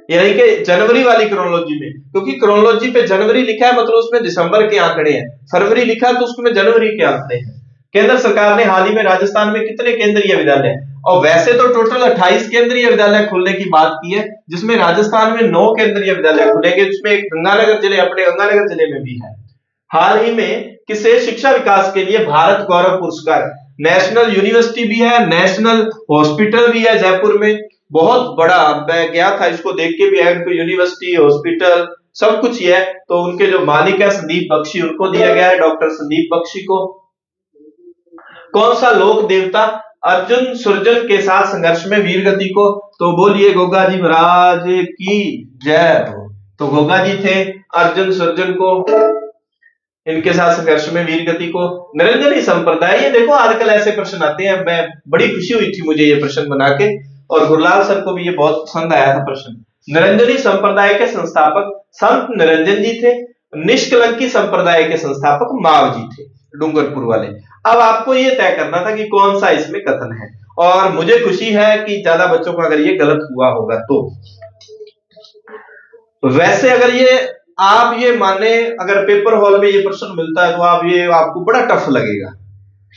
[SPEAKER 1] यानी कि जनवरी वाली क्रोनोलॉजी में, क्योंकि क्रोनोलॉजी पे जनवरी लिखा है मतलब उसमें दिसंबर के आंकड़े हैं, फरवरी लिखा है तो उसमें जनवरी के आंकड़े हैं। केंद्र सरकार ने हाल ही में राजस्थान में कितने केंद्रीय विद्यालय, और वैसे तो टोटल 28 केंद्रीय विद्यालय खुलने की बात की है, जिसमें राजस्थान में 9 केंद्रीय विद्यालय खुलेंगे, जिसमें एक गंगानगर जिले, अपने गंगानगर जिले में भी है। हाल ही में किसे शिक्षा विकास के लिए भारत गौरव पुरस्कार, नेशनल यूनिवर्सिटी भी है, नेशनल हॉस्पिटल भी है जयपुर में, बहुत बड़ा, मैं गया था इसको देख के भी आया, उनको यूनिवर्सिटी, हॉस्पिटल सब कुछ ही है। तो उनके जो मालिक है संदीप बख्शी, उनको दिया गया है, डॉक्टर संदीप बख्शी को। कौन सा लोक देवता अर्जुन सुरजन के साथ संघर्ष में वीर गति को, तो बोलिए गोगा जी महाराज की जय हो। तो गोगा जी थे अर्जुन सुरजन को, इनके साथ संघर्ष में वीर गति को। निरंजनी संप्रदाय, ये देखो आजकल ऐसे प्रश्न आते हैं, मैं बड़ी खुशी हुई थी मुझे ये प्रश्न बना के, और गुरलाल सर को भी ये बहुत पसंद आया था प्रश्न। निरंजनी संप्रदाय के संस्थापक संत निरंजन जी थे, निष्कलंकी संप्रदाय के संस्थापक माव जी थे, डूंगरपुर वाले। अब आपको ये तय करना था कि कौन सा इसमें कथन है, और मुझे खुशी है कि ज्यादा बच्चों का अगर ये गलत हुआ होगा तो। वैसे अगर ये आप ये माने, अगर पेपर हॉल में ये प्रश्न मिलता है तो आप ये, आपको बड़ा टफ लगेगा।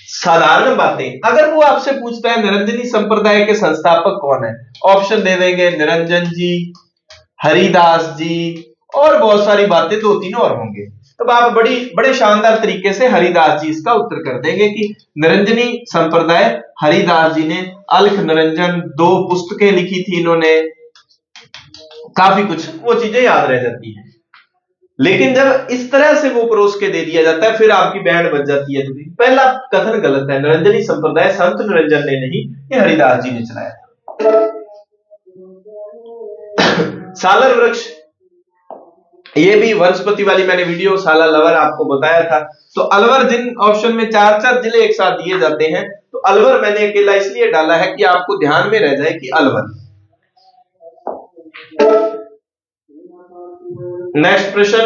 [SPEAKER 1] साधारण बातें अगर वो आपसे पूछता है निरंजनी संप्रदाय के संस्थापक कौन है, ऑप्शन दे देंगे निरंजन जी, हरिदास जी, और बहुत सारी बातें, 2-3 और होंगे। तब आप बड़े शानदार तरीके से हरिदास जी इसका उत्तर कर देंगे कि निरंजनी संप्रदाय, हरिदास जी ने अलख निरंजन 2 पुस्तकें लिखी थी इन्होंने, काफी कुछ वो चीजें याद रह जाती हैं। लेकिन जब इस तरह से वो परोस के दे दिया जाता है फिर आपकी बैंड बज जाती है। तो पहला कथन गलत है, निरंजनी संप्रदाय संत निरंजन ने नहीं, ये हरिदास जी ने चलाया था। सालर वृक्ष, ये भी वनस्पति वाली मैंने वीडियो साला लवर आपको बताया था। तो अलवर, जिन ऑप्शन में 4-4 जिले एक साथ दिए जाते हैं, तो अलवर मैंने अकेला इसलिए डाला है कि आपको ध्यान में रह जाए कि अलवर। नेक्स्ट प्रश्न,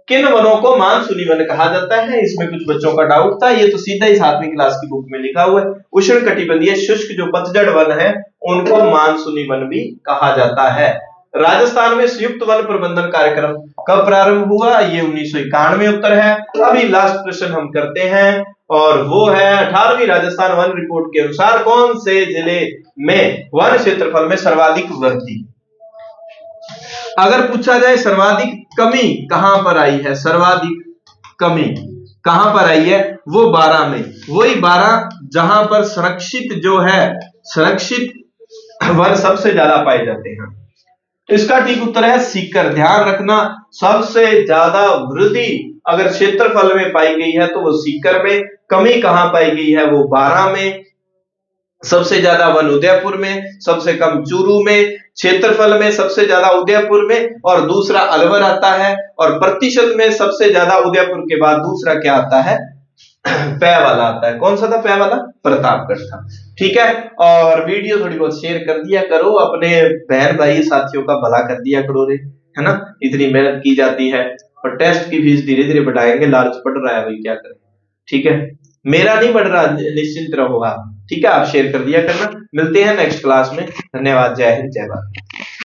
[SPEAKER 1] किन वनों को मानसूनी वन कहा जाता है? इसमें कुछ बच्चों का डाउट था, ये तो सीधा ही 7वीं क्लास की बुक में लिखा हुआ है। उष्ण कटिबंधीय शुष्क जो पतझड़ वन है उनको मानसूनी वन भी कहा जाता है। राजस्थान में संयुक्त वन प्रबंधन कार्यक्रम कब प्रारंभ हुआ? ये 1991 उत्तर है। अभी लास्ट प्रश्न हम करते हैं और वो है 18वीं राजस्थान वन रिपोर्ट के अनुसार कौन से जिले में वन क्षेत्रफल में सर्वाधिक वृद्धि? अगर पूछा जाए सर्वाधिक कमी कहां पर आई है, सर्वाधिक कमी, कहां पर आई है? वो 12 में, वही 12 जहां पर संरक्षित जो है, संरक्षित वन सबसे ज्यादा पाए जाते हैं। तो इसका ठीक उत्तर है सीकर। ध्यान रखना, सबसे ज्यादा वृद्धि अगर क्षेत्रफल में पाई गई है तो वो सीकर में, कमी कहां पाई गई है? वो 12 में, सबसे ज्यादा वन उदयपुर में, सबसे कम चूरू में, क्षेत्रफल में सबसे ज्यादा उदयपुर में, और दूसरा अलवर आता है, और प्रतिशत में सबसे ज्यादा उदयपुर के बाद दूसरा क्या आता है? पै वाला आता है। कौन सा था पै वाला? प्रतापगढ़ था। ठीक है, और वीडियो थोड़ी बहुत शेयर कर दिया करो, अपने बहन भाई साथियों का भला कर दिया करो रे, है ना। इतनी मेहनत की जाती है, और टेस्ट की फीस धीरे धीरे बढ़ाएंगे, लालच पड़ रहा है भाई, क्या करें। ठीक है, मेरा नहीं बढ़ रहा, निश्चिंत रहो आप। ठीक है, आप शेयर कर दिया करना। मिलते हैं नेक्स्ट क्लास में। धन्यवाद, जय हिंद, जय भारत।